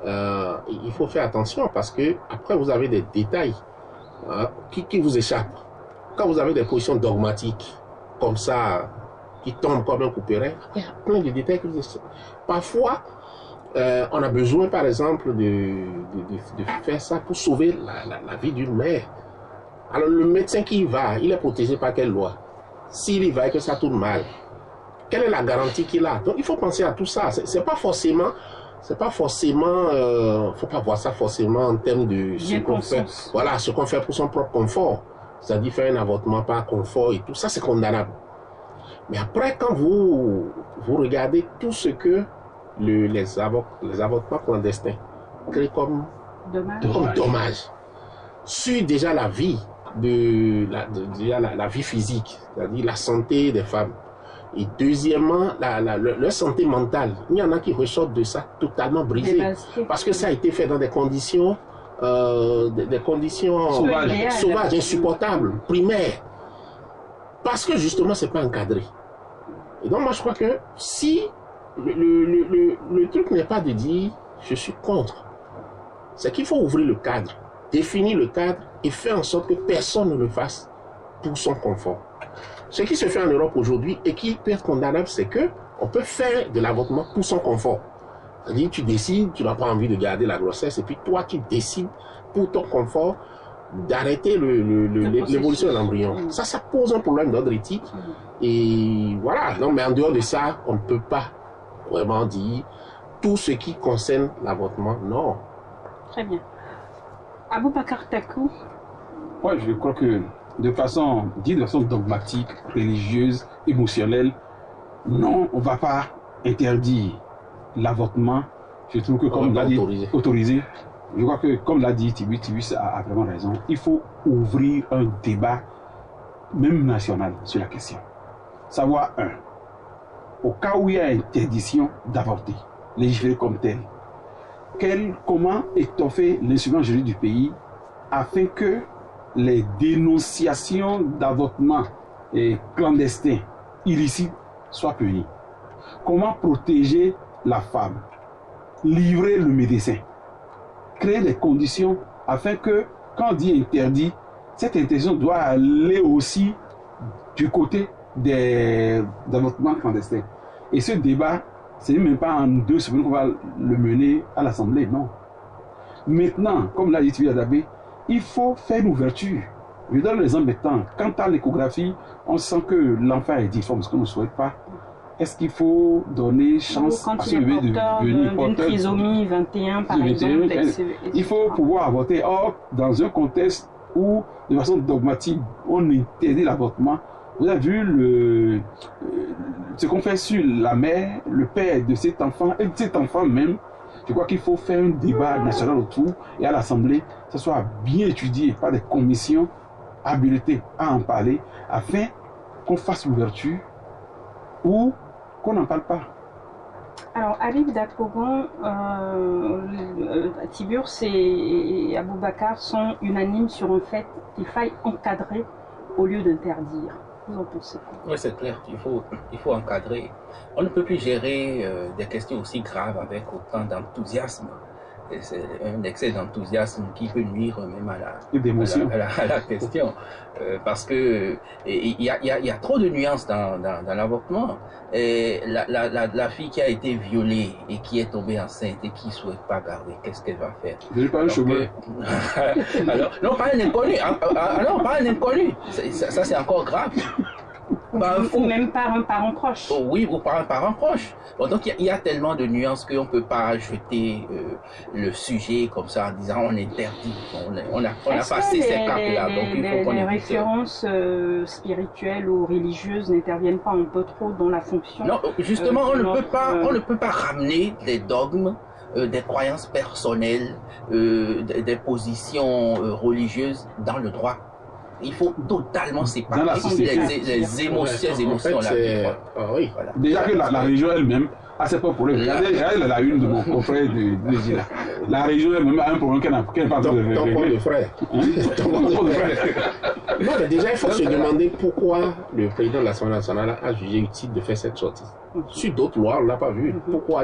S3: il faut faire attention parce que après vous avez des détails qui vous échappent. Quand vous avez des positions dogmatiques comme ça, qui tombent comme un couperet, après il y a plein de détails qui vous échappent. Parfois, on a besoin par exemple de faire ça pour sauver la vie d'une mère. Alors le médecin qui y va, il est protégé par quelle loi? S'il y va et que ça tourne mal, quelle est la garantie qu'il a? Donc il faut penser à tout ça. C'est pas forcément, faut pas voir ça forcément en termes de ce qu'on fait. Voilà, ce qu'on fait pour son propre confort. C'est-à-dire faire un avortement par confort et tout ça, c'est condamnable. Mais après, quand vous regardez tout ce que les avortements clandestins créent comme dommage sur déjà la vie la vie physique, c'est-à-dire la santé des femmes. Et deuxièmement, leur santé mentale. Il y en a qui ressortent de ça totalement brisées. Parce que ça a été fait dans des conditions sauvages, insupportables, primaires. Parce que justement, c'est pas encadré. Et donc moi je crois que si le truc n'est pas de dire je suis contre, c'est qu'il faut ouvrir le cadre, définir le cadre et faire en sorte que personne ne le fasse pour son confort. Ce qui se fait en Europe aujourd'hui et qui peut être condamnable, c'est que on peut faire de l'avortement pour son confort. C'est-à-dire tu décides, tu n'as pas envie de garder la grossesse et puis toi tu décides pour ton confort d'arrêter l'évolution de l'embryon. Ça pose un problème d'ordre éthique. Et voilà, non, mais en dehors de ça, on ne peut pas vraiment dire tout ce qui concerne l'avortement, non.
S1: Très bien. Aboubakar Takou.
S2: Moi, je crois que de façon dogmatique, religieuse, émotionnelle, non, on ne va pas interdire l'avortement Je trouve que, comme l'a dit, autorisé. Je crois que, comme l'a dit Tibus a vraiment raison. Il faut ouvrir un débat, même national, sur la question. Savoir, au cas où il y a interdiction d'avorter, légiférer comme tel, comment étoffer l'instrument juridique du pays afin que les dénonciations d'avortement clandestins, illicites, soient punies. Comment protéger la femme, livrer le médecin, créer les conditions afin que, quand on dit interdit, cette interdiction doit aller aussi du côté des avortements clandestins. Et ce débat, ce n'est même pas en 2 semaines qu'on va le mener à l'Assemblée, non. Maintenant, comme l'a dit Tibia Dabé, il faut faire une ouverture. Je donne l'exemple maintenant. Quant à l'échographie, on sent que l'enfant est difforme, ce qu'on ne souhaite pas. Est-ce qu'il faut donner chance à ce bébé de devenir porteur d'une
S1: trisomie 21, par exemple,
S2: il faut pouvoir avorter. Or, dans un contexte où, de façon dogmatique, on interdit l'avortement, vous avez vu ce qu'on fait sur la mère, le père de cet enfant, et de cet enfant même. Je crois qu'il faut faire un débat national autour et à l'Assemblée, que ce soit bien étudié par des commissions habilitées à en parler, afin qu'on fasse l'ouverture ou qu'on n'en parle pas.
S1: Alors, Habib Dakogon, Tiburce et Aboubacar sont unanimes sur un fait qu'il faille encadrer au lieu d'interdire. Vous en pensez quoi?
S4: Oui, c'est clair, il faut encadrer. On ne peut plus gérer des questions aussi graves avec autant d'enthousiasme. C'est un excès d'enthousiasme qui peut nuire même à la question. Parce que il y a trop de nuances dans l'avortement. Et la fille qui a été violée et qui est tombée enceinte et qui ne souhaite pas garder, qu'est-ce qu'elle va faire? Alors, non, pas un inconnu. Alors, pas un inconnu. Ça c'est encore grave.
S1: Ou même par un parent proche.
S4: Oh, oui, ou par un parent proche. Bon, donc il y a tellement de nuances qu'on ne peut pas jeter le sujet comme ça en disant on interdit. On a passé ces caps-là.
S1: Les références spirituelles ou religieuses n'interviennent pas un peu trop dans la fonction.
S4: Non, justement, on ne peut pas ramener des dogmes, des croyances personnelles, des positions religieuses dans le droit. Il faut totalement séparer les émotions.
S3: Oui.
S2: Voilà. Déjà que la région elle-même a ses propres problèmes. Regardez la une de mon confrère de Gila. La région elle-même a un problème qu'elle n'a pas de régler.
S3: Ton point de frère. Non, mais déjà, il faut se demander pourquoi le président de l'Assemblée nationale a jugé utile de faire cette sortie. Sur d'autres lois, on ne l'a pas vu. Pourquoi?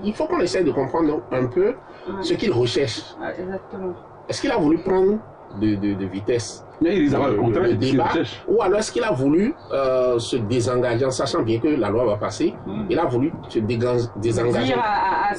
S3: Il faut qu'on essaie de comprendre un peu ce qu'il recherche.
S1: Exactement.
S3: Est-ce qu'il a voulu prendre de vitesse
S2: le
S3: débat, ou alors est-ce qu'il a voulu se désengager en sachant bien que la loi va passer? Il a voulu se désengager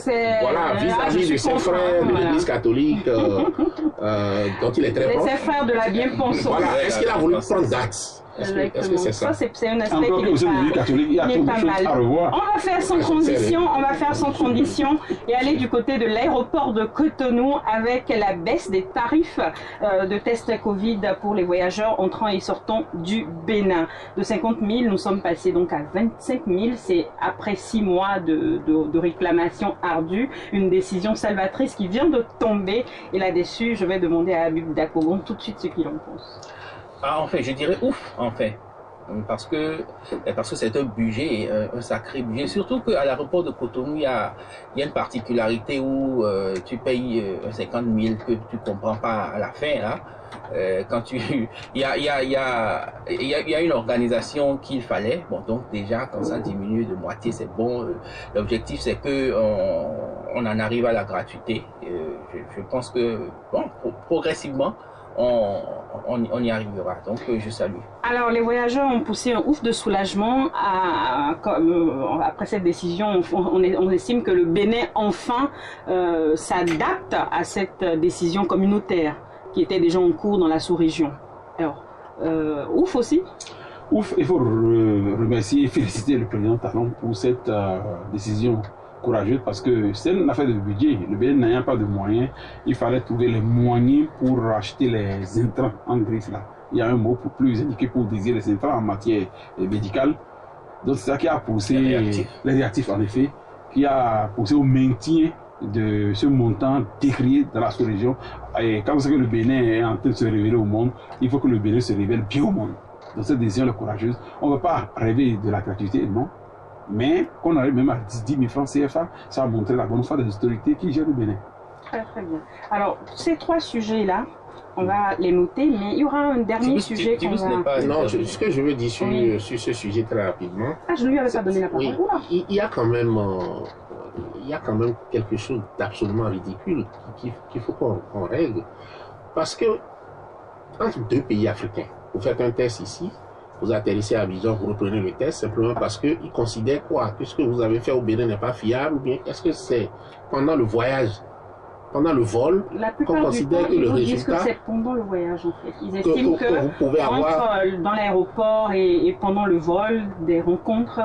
S3: vis-à-vis de ses frères de l'église catholique dont il est très proche.
S1: Ses frères de la bien-pensance.
S3: Voilà, est-ce qu'il a voulu prendre date? Est-ce que c'est ça?
S1: C'est un aspect qui n'est pas mal. On va faire sans condition et aller du côté de l'aéroport de Cotonou avec la baisse des tarifs de tests Covid pour les voyageurs entrant et sortant du Bénin. De 50 000, nous sommes passés donc à 25 000. C'est après 6 mois de réclamation ardue, une décision salvatrice qui vient de tomber. Et là-dessus, je vais demander à Habib Dakogon tout de suite ce qu'il en pense.
S4: Ah, en fait, je dirais ouf, en fait. Parce que c'est un budget, un sacré budget. Surtout qu'à l'aéroport de Cotonou, il y a une particularité où tu payes 50 000 que tu comprends pas à la fin, là. Il y a une organisation qu'il fallait. Bon, donc déjà, quand ça diminue de moitié, c'est bon. L'objectif, c'est que on en arrive à la gratuité. Je pense que, bon, progressivement, on y arrivera. Donc, je salue.
S1: Alors, les voyageurs ont poussé un ouf de soulagement après cette décision. On estime que le Bénin, enfin, s'adapte à cette décision communautaire qui était déjà en cours dans la sous-région. Alors, ouf aussi.
S2: Ouf, il faut remercier et féliciter le président Talon pour cette décision courageuse, parce que c'est une affaire de budget. Le Bénin n'ayant pas de moyens, il fallait trouver les moyens pour acheter les intrants en griffe là. Il y a un mot plus indiqué pour désigner les intrants en matière médicale. Donc c'est ça qui a poussé les réactifs en effet, qui a poussé au maintien de ce montant décrié dans la sous-région. Et quand vous savez que le Bénin est en train de se révéler au monde, il faut que le Bénin se révèle bien au monde. Dans cette décision courageuse, on ne va pas rêver de la gratuité, non. Mais qu'on arrive même à 10 000 francs CFA, ça va montrer la bonne foi des autorités qui gèrent le Bénin.
S1: Très très bien. Alors, ces 3 sujets-là, on va les noter, mais il y aura un dernier sujet qu'on va...
S3: Non, ce que je veux dire sur ce sujet très rapidement...
S1: Ah, je ne lui avais pas donné la parole.
S3: Oui, il y a quand même quelque chose d'absolument ridicule qu'il faut qu'on règle. Parce que, entre 2 pays africains, vous faites un test ici, vous atterrissez à Abidjan, vous reprenez le test, simplement parce qu'ils considèrent quoi? Que ce que vous avez fait au Bénin n'est pas fiable, ou bien est-ce que c'est pendant le voyage, pendant le vol, qu'on considère que le résultat...
S1: que c'est pendant le voyage, en fait. Ils estiment que
S3: vous pouvez avoir...
S1: dans l'aéroport et pendant le vol, des rencontres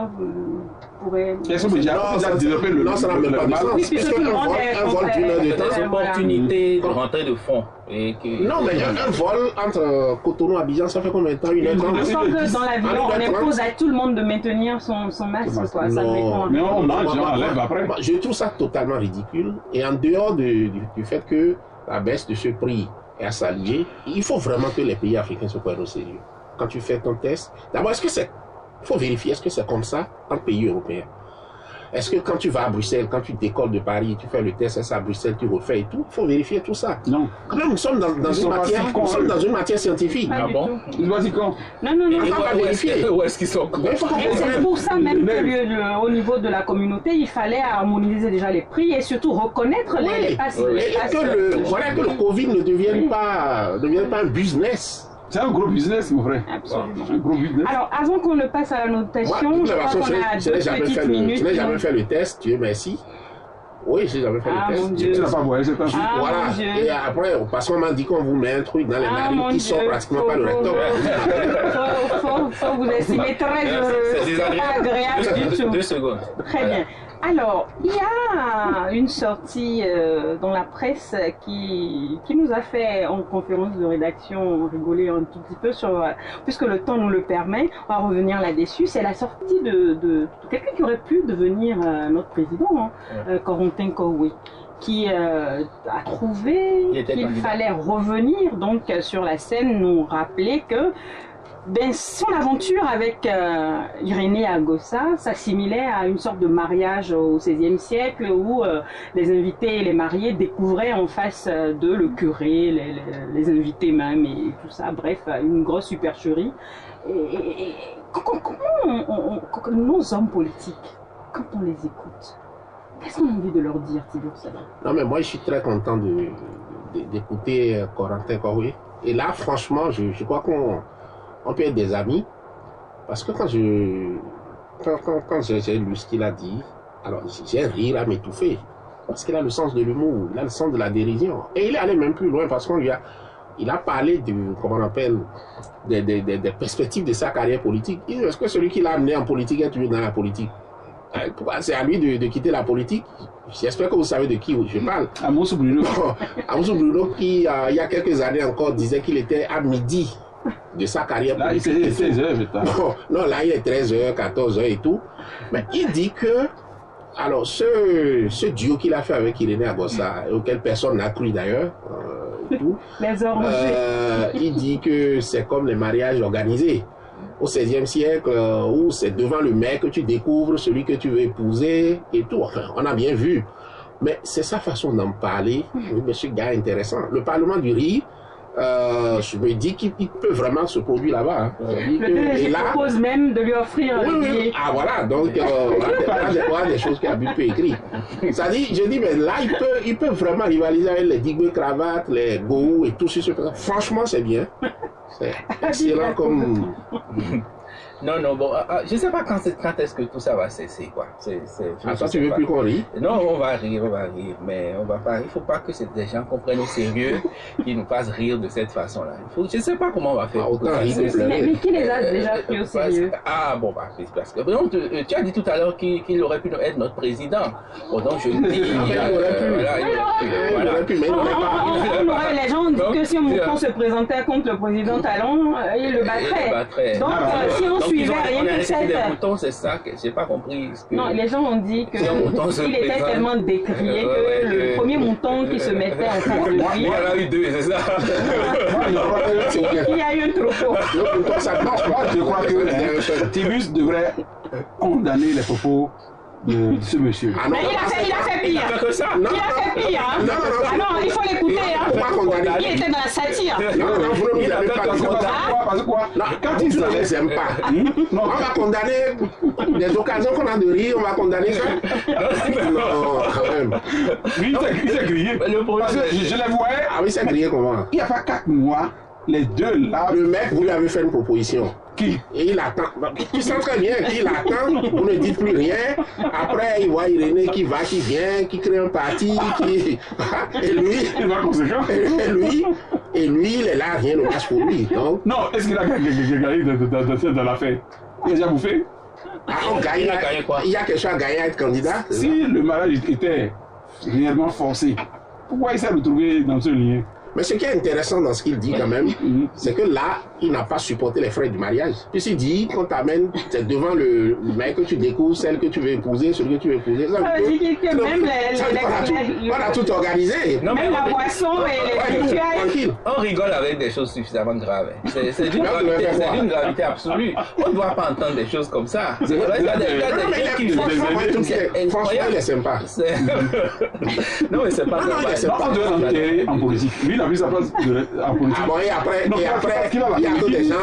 S1: pourraient...
S3: Non, ça n'a même pas de sens.
S1: Oui, puisque tout le monde
S3: un vol d'une heure de temps...
S4: Des opportunités de rentrer de fonds.
S3: Non, mais un vol entre Cotonou et Abidjan, ça fait combien de temps? 1h30?
S1: Je sens que dans l'avion, on impose à tout le monde de maintenir son masque, quoi. Ça
S2: non, mais on mange, on enlève après.
S3: Je trouve ça totalement ridicule. Et en dehors du fait que la baisse de ce prix est à saluer, il faut vraiment que les pays africains se prennent au sérieux. Quand tu fais ton test, d'abord, il faut vérifier, est-ce que c'est comme ça en pays européen? Est-ce que quand tu vas à Bruxelles, quand tu décolles de Paris, tu fais le test, c'est à Bruxelles, tu refais et tout, il faut vérifier tout ça.
S2: Non.
S3: Quand même, nous sommes dans une matière scientifique.
S4: Ah bon?
S2: Vas-y, quand?
S1: Non.
S4: Où est-ce qu'ils sont?
S1: Et c'est pour ça même que au niveau de la communauté, il fallait harmoniser déjà les prix et surtout reconnaître les passes.
S3: Et que le Covid ne devienne pas un business.
S2: C'est un gros business, mon frère.
S1: Absolument.
S2: Un gros business.
S1: Alors, avant qu'on ne passe à la notation, je crois qu'on a 2 petites minutes.
S3: Je n'ai jamais fait le test, Dieu merci. Oui, j'ai jamais fait le test.
S2: Tu n'as pas voyagé, c'est pas
S3: voilà. Et après, parce qu'on m'a dit qu'on vous met un truc dans les narines qui sort pratiquement pas le rectum.
S1: Faut vous estimer très heureux. C'est pas agréable du tout.
S4: 2 secondes.
S1: Très bien. Alors, il y a une sortie dans la presse qui nous a fait en conférence de rédaction rigoler un tout petit peu puisque le temps nous le permet, on va revenir là-dessus. C'est la sortie de quelqu'un qui aurait pu devenir notre président, Corentin Cahoué, qui a trouvé qu'il fallait revenir donc sur la scène, nous rappeler que son aventure avec Irénée Agossa s'assimilait à une sorte de mariage au XVIe siècle où les invités et les mariés découvraient en face d'eux le curé, les invités même et tout ça, bref, une grosse supercherie. Et comment nos hommes politiques, quand on les écoute, qu'est-ce qu'on a envie de leur dire, Tidjor Sada?
S3: Non, mais moi je suis très content d'écouter Corentin Cahoué. Et là, franchement, je crois qu'on peut être des amis, parce que quand j'ai lu ce qu'il a dit, alors j'ai ri à m'étouffer, parce qu'il a le sens de l'humour, il a le sens de la dérision, et il est allé même plus loin, parce il a parlé comment on appelle, des perspectives de sa carrière politique. Est-ce que celui qui l'a amené en politique est toujours dans la politique? C'est à lui de quitter la politique. J'espère que vous savez de qui je parle.
S2: Amoussou Bruno.
S3: Amoussou Bruno qui, il y a quelques années encore, disait qu'il était à midi de sa carrière politique.
S2: Là, il fait 16 heures,
S3: non, là, il est 13h, 14h et tout. Mais il dit que, alors, ce duo qu'il a fait avec Irénée Agossa, auquel personne n'a cru d'ailleurs, et tout, il dit que c'est comme les mariages organisés. Au XVIe siècle, où c'est devant le mec que tu découvres celui que tu veux épouser et tout. Enfin, on a bien vu. Mais c'est sa façon d'en parler. Mais ce gars est intéressant. Le Parlement du Rire, je me dis qu'il peut vraiment se produire là-bas.
S1: Je propose même de lui offrir un billet.
S3: Ah voilà, donc voilà des choses qu'Abud peut écrire. Ça dit, je dis, mais là, il peut vraiment rivaliser avec les Digbe Cravates, les Gou et tout ce. Franchement, c'est bien. C'est excellent comme...
S4: Non, bon, je ne sais pas quand est-ce que tout ça va cesser, quoi.
S3: Toi, tu veux plus qu'on rie?
S4: Non, on va rire, mais on va pas. Il ne faut pas que des gens qu'on prenne au sérieux, qui nous fassent rire de cette façon-là. Je ne sais pas comment on va faire.
S3: Autant rire que pleurer.
S1: Mais qui les a déjà pris au sérieux?
S4: Ah bon, parce que tu as dit tout à l'heure qu'il aurait pu être notre président. Bon, donc je le dis.
S3: Il aurait pu, mais il n'aurait pas.
S1: Les gens disent que si on se présentait contre le président Talon, il le battrait. Donc, si on suivait rien que
S4: des
S1: cette...
S4: moutons, c'est ça que j'ai pas compris.
S1: Non, les gens ont dit qu'il était tellement décrié que le premier mouton qui se mettait en face de lui...
S4: Il y en a eu deux, c'est ça.
S1: Il y a eu un troupeau.
S3: Le mouton, ça marche pas.
S2: Je crois que Tiburce devrait condamner les propos de ce monsieur.
S3: Ah non,
S1: Mais il a fait pire.
S4: Que ça.
S1: Il a fait pire. Hein.
S3: Non, non, non.
S1: Ah non, il faut l'écouter. Hein.
S3: Pourquoi condamner?
S1: Il était dans la satire.
S3: Non, non, vous ne nous avez pas dit ça.
S2: Parce que quoi?
S3: Non, quand ils ne les aiment pas, on va condamner des occasions qu'on a de rire, on va condamner ça. Non, quand même.
S2: Lui, il s'est grillé. Parce que je les voyais.
S3: Ah oui, c'est grillé comment?
S2: Il n'y a pas 4 mois, les deux là.
S3: Le mec, vous lui avez fait une proposition.
S2: Qui?
S3: Et il attend. Tu sens très bien qu'il attend, vous ne dites plus rien. Après, il voit Irénée qui va, qui vient, qui crée un parti, qui. Et lui.
S2: Il va conséquent.
S3: Et lui, il est là, rien ne marche pour lui. Donc,
S2: Non, est-ce qu'il a gagné dans l'affaire? Il a déjà bouffé?
S3: ah, on gagne.
S4: Il a gagné quoi?
S3: Il y a quelque chose à gagner à être candidat.
S2: Si le mariage était réellement forcé, pourquoi il s'est retrouvé dans ce lien?
S3: Mais ce qui est intéressant dans ce qu'il dit quand même, c'est que là, il n'a pas supporté les frais du mariage. Puisqu'il dit qu'on t'amène, c'est devant le mec que tu découvres, celle que tu veux épouser, celui que tu veux épouser.
S1: Ça veut dire que même
S3: on a tout organisé.
S4: Non, mais
S1: même la boisson et les rituels.
S3: Tranquille.
S4: on rigole avec des choses suffisamment graves. C'est d'une gravité absolue. On ne doit pas entendre des choses comme ça. Il y a des choses qui font
S3: Franchement, il est sympa.
S4: Non, mais c'est pas
S3: Non, il est sympa.
S2: On doit l'enterrer en politique. Lui, il a vu sa place en politique.
S3: Ah bon, et après, il y a que des gens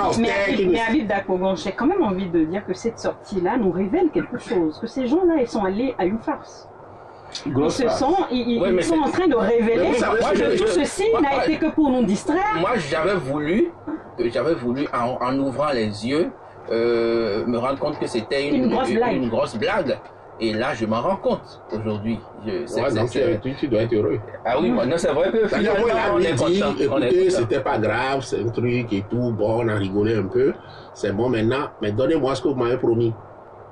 S3: austères qui nous...
S1: Mais Habib Dakogon, j'ai quand même envie de dire que cette sortie-là nous révèle quelque chose. Que ces gens-là, ils sont allés à une farce. Ils sont en train de révéler que tout ceci n'a été que pour nous distraire.
S4: Moi, j'avais voulu, en ouvrant les yeux, me rendre compte que c'était une grosse blague. Et là, je m'en rends compte aujourd'hui.
S3: Tu dois être heureux.
S4: Ah oui, non, c'est vrai que finalement, on est content.
S3: Écoutez, c'était pas grave, c'est un truc et tout. Bon, on a rigolé un peu. C'est bon maintenant, mais donnez-moi ce que vous m'avez promis.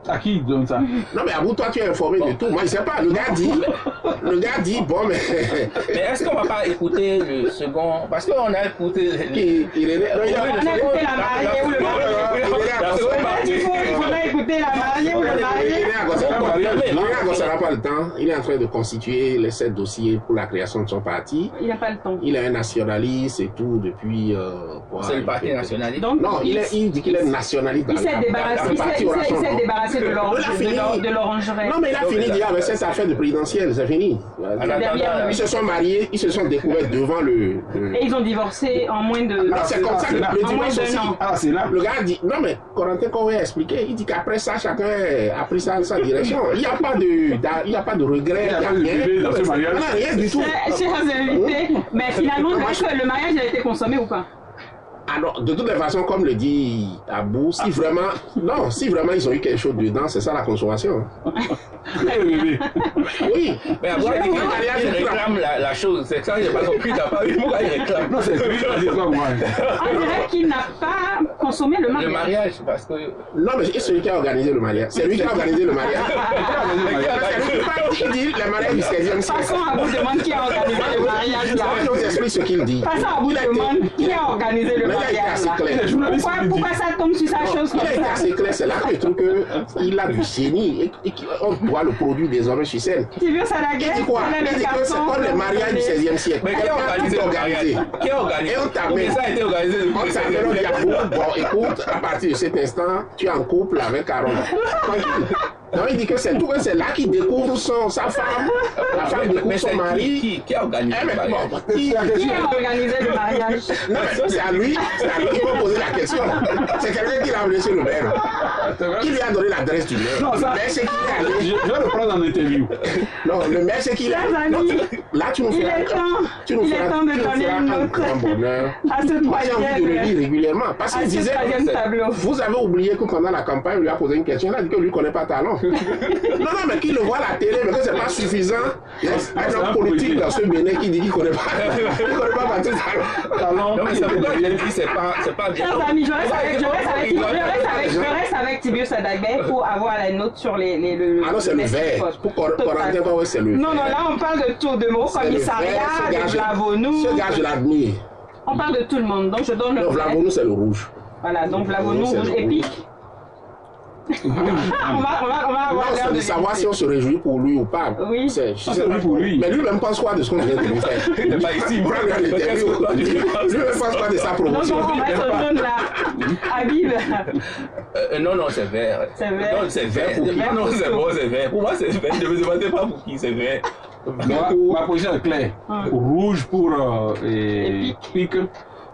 S2: À qui il donne ça?
S3: Non, mais à vous, toi, tu es informé de tout. Moi, je sais pas. Le gars dit, bon, mais.
S4: Mais est-ce qu'on va pas écouter le second? Parce qu'on a écouté.
S3: Il est.
S1: On a écouté la mariée ou le marié. Il faudrait écouter la mariée ou le marié.
S3: Il n'a pas le temps. Il est en train de constituer les 7 dossiers pour la création de son parti.
S1: Il n'a pas le temps.
S3: Il est un nationaliste et tout depuis.
S4: C'est le parti nationaliste.
S3: Non, il dit qu'il est nationaliste.
S1: Il s'est débarrassé de l'orangerie.
S3: Non, mais il a fini d'hier avec cette affaire de présidentielle, c'est fini. Ils se sont mariés, ils se sont découverts devant le.
S1: Et ils ont divorcé en moins de.
S3: C'est comme ça que le dimanche aussi.
S2: Ah, c'est là.
S3: Le gars dit, non mais Corentin Koué a expliqué, il dit qu'après ça, chacun a pris sa direction. Il n'y a pas de regret, il n'y a rien.
S2: Dans ce mariage.
S3: Rien du tout.
S1: Chers invités, mais finalement, est-ce que le mariage a été consommé ou pas?
S3: Alors, de toutes les façons, comme le dit Abou, si vraiment ils ont eu quelque chose dedans, c'est ça la consommation. Oui.
S4: Mais Abou a dit qu'il réclame la chose. C'est ça, j'ai pas compris, t'as pas vu pourquoi il réclame.
S2: Non, c'est lui qui a dit ça, moi.
S1: On dirait qu'il n'a pas consommé le mariage.
S4: Le mariage, parce que.
S3: Non, mais c'est celui qui a organisé le mariage. C'est lui qui a organisé le mariage. Il dit le mariage du 16e siècle.
S1: Passons à vous demande qui a organisé le mariage là.
S3: Je vous explique ce qu'il dit.
S1: Passons à vous demande qui a organisé le mariage là. Pourquoi ça tombe sur sa chose comme
S3: ça? Il est assez clair, c'est là que je trouve qu'il a du génie et qu'on doit le produire désormais sur scène.
S1: Tu veux ça la guerre?
S3: Il dit quoi? Il dit que c'est comme le mariage du 16e siècle.
S4: Mais qui a organisé le mariage? Qui a organisé?
S3: Et on t'amène.
S4: Ça a été organisé depuis le 16e siècle.
S3: Bon, écoute, à partir de cet instant, tu es en couple avec Caron. Tranquille. Non, il dit que c'est tout, c'est là qu'il découvre sa femme, la femme découvre son mari.
S4: Qui a organisé le mariage?
S1: Qui a organisé le mariage?
S3: Non, mais c'est à lui qu'il faut poser la question. C'est quelqu'un qui l'a amené sur le maire. Qui lui a donné l'adresse du maire?
S2: Non, ça,
S3: c'est qui est allé.
S2: Je vais le prendre en interview.
S3: Non, le maire, c'est qu'il est. Là, tu nous feras un grand bonheur. J'ai envie de le lire régulièrement. Parce qu'il disait, vous avez oublié que pendant la campagne, on lui a posé une question. Il a dit que lui ne connaît pas Talon. Non, mais qu'il le voit à la télé, mais que c'est pas suffisant. Il y a un homme politique dans ce Bénin qui dit qu'il ne connaît pas Patrice Talon.
S4: Non, mais ça veut dire que c'est pas bien.
S1: Chers amis, je reste avec Tiburce Adagbeh pour avoir la note sur les
S3: ah non, c'est le vert. Pour Corentin Koué, c'est le vert.
S1: Non, là, on parle de tout, de mon commissariat, de Vlavonou.
S3: Ce gars, je l'admire.
S1: On parle de tout le monde, donc je donne le.
S3: Non, Vlavonou, c'est le rouge.
S1: Voilà, donc Vlavonou, rouge épique. on va avoir l'air
S3: de savoir si on se réjouit pour lui ou pas.
S1: Oui.
S3: Je sais pas pour lui. Mais lui-même pense quoi de ce qu'on vient de lui faire?
S4: Il n'est pas ici.
S3: Lui-même pense quoi de sa promotion?
S1: Donc on va mettre au jaune là. Habib.
S4: Non, c'est vert.
S1: C'est vert.
S4: Non, c'est vert. Non, c'est bon, c'est vert. Pour moi, c'est vert. Je ne me demandais pas pour qui c'est vert.
S2: Ma position est claire. Rouge pour Epic,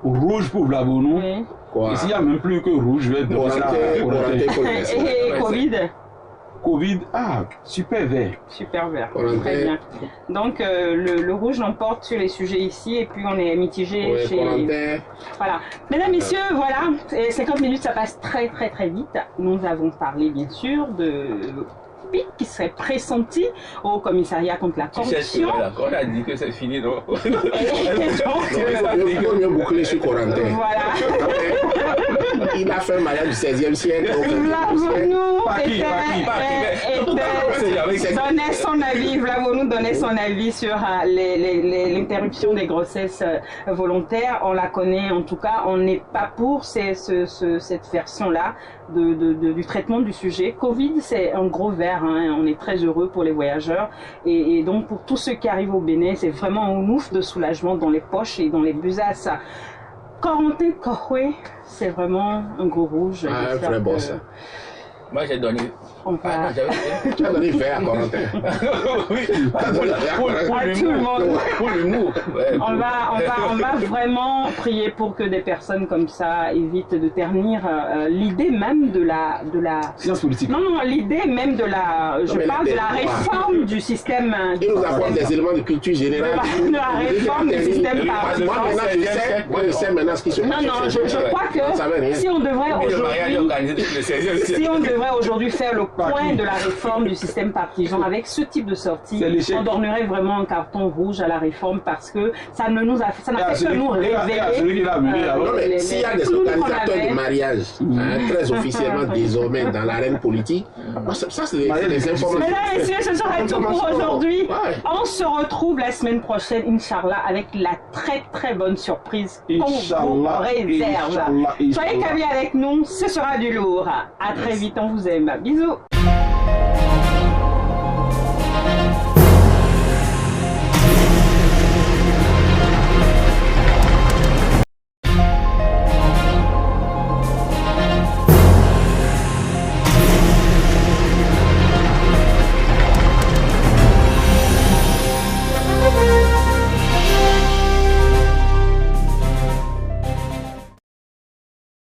S2: rouge pour Vlavonou.
S1: Oui.
S2: Et s'il n'y a même plus que rouge, je vais donner ça
S1: Et Covid.
S2: Covid, super vert.
S1: Super vert, très bien. Donc le rouge l'emporte sur les sujets ici et puis on est mitigé chez... Voilà. Mesdames, messieurs, voilà, 50 minutes ça passe très très très vite. Nous avons parlé bien sûr de Pic qui serait pressenti au commissariat contre la corruption.
S4: On a dit que c'est fini, non?
S3: Il faut mieux boucler sur Corentin.
S1: Voilà.
S3: Il a fait un mariage du 16e siècle.
S1: Vlavonou donnait son avis. Vlavonou donnait son avis sur l'interruption des grossesses volontaires. On la connaît, en tout cas, on n'est pas pour cette version-là du traitement du sujet. Covid, c'est un gros verre. Hein. On est très heureux pour les voyageurs. Et donc, pour tous ceux qui arrivent au Bénin, c'est vraiment un ouf de soulagement dans les poches et dans les busasses. Corentin Kohwe, c'est vraiment un gros rouge.
S3: Un vrai boss.
S4: Moi, j'ai donné.
S3: Tu as donné vert à Corentin.
S4: Oui, pour
S1: tout le monde.
S4: Pour l'humour.
S1: On va vraiment prier pour que des personnes comme ça évitent de ternir l'idée même de la
S2: science politique.
S1: Non, l'idée même de la. Je parle de la réforme du système.
S3: Il nous apporte des éléments de culture générale.
S1: De la réforme du système par.
S3: Moi, je sais maintenant ce qui se passe.
S1: Non, je crois que si on devrait aujourd'hui faire le point de la réforme du système partisan avec ce type de sortie, on donnerait vraiment un carton rouge à la réforme parce que ça n'a fait que nous révéler.
S3: S'il y a des organisateurs de mariage très officiellement désormais dans l'arène politique, ça c'est des informations.
S1: Mesdames et messieurs, ce sera tout pour aujourd'hui. On se retrouve la semaine prochaine, Inch'Allah, avec la très très bonne surprise qu'on vous réserve. Soyez câblés avec nous, ce sera du lourd. À très vite, on vous aime. Bisous.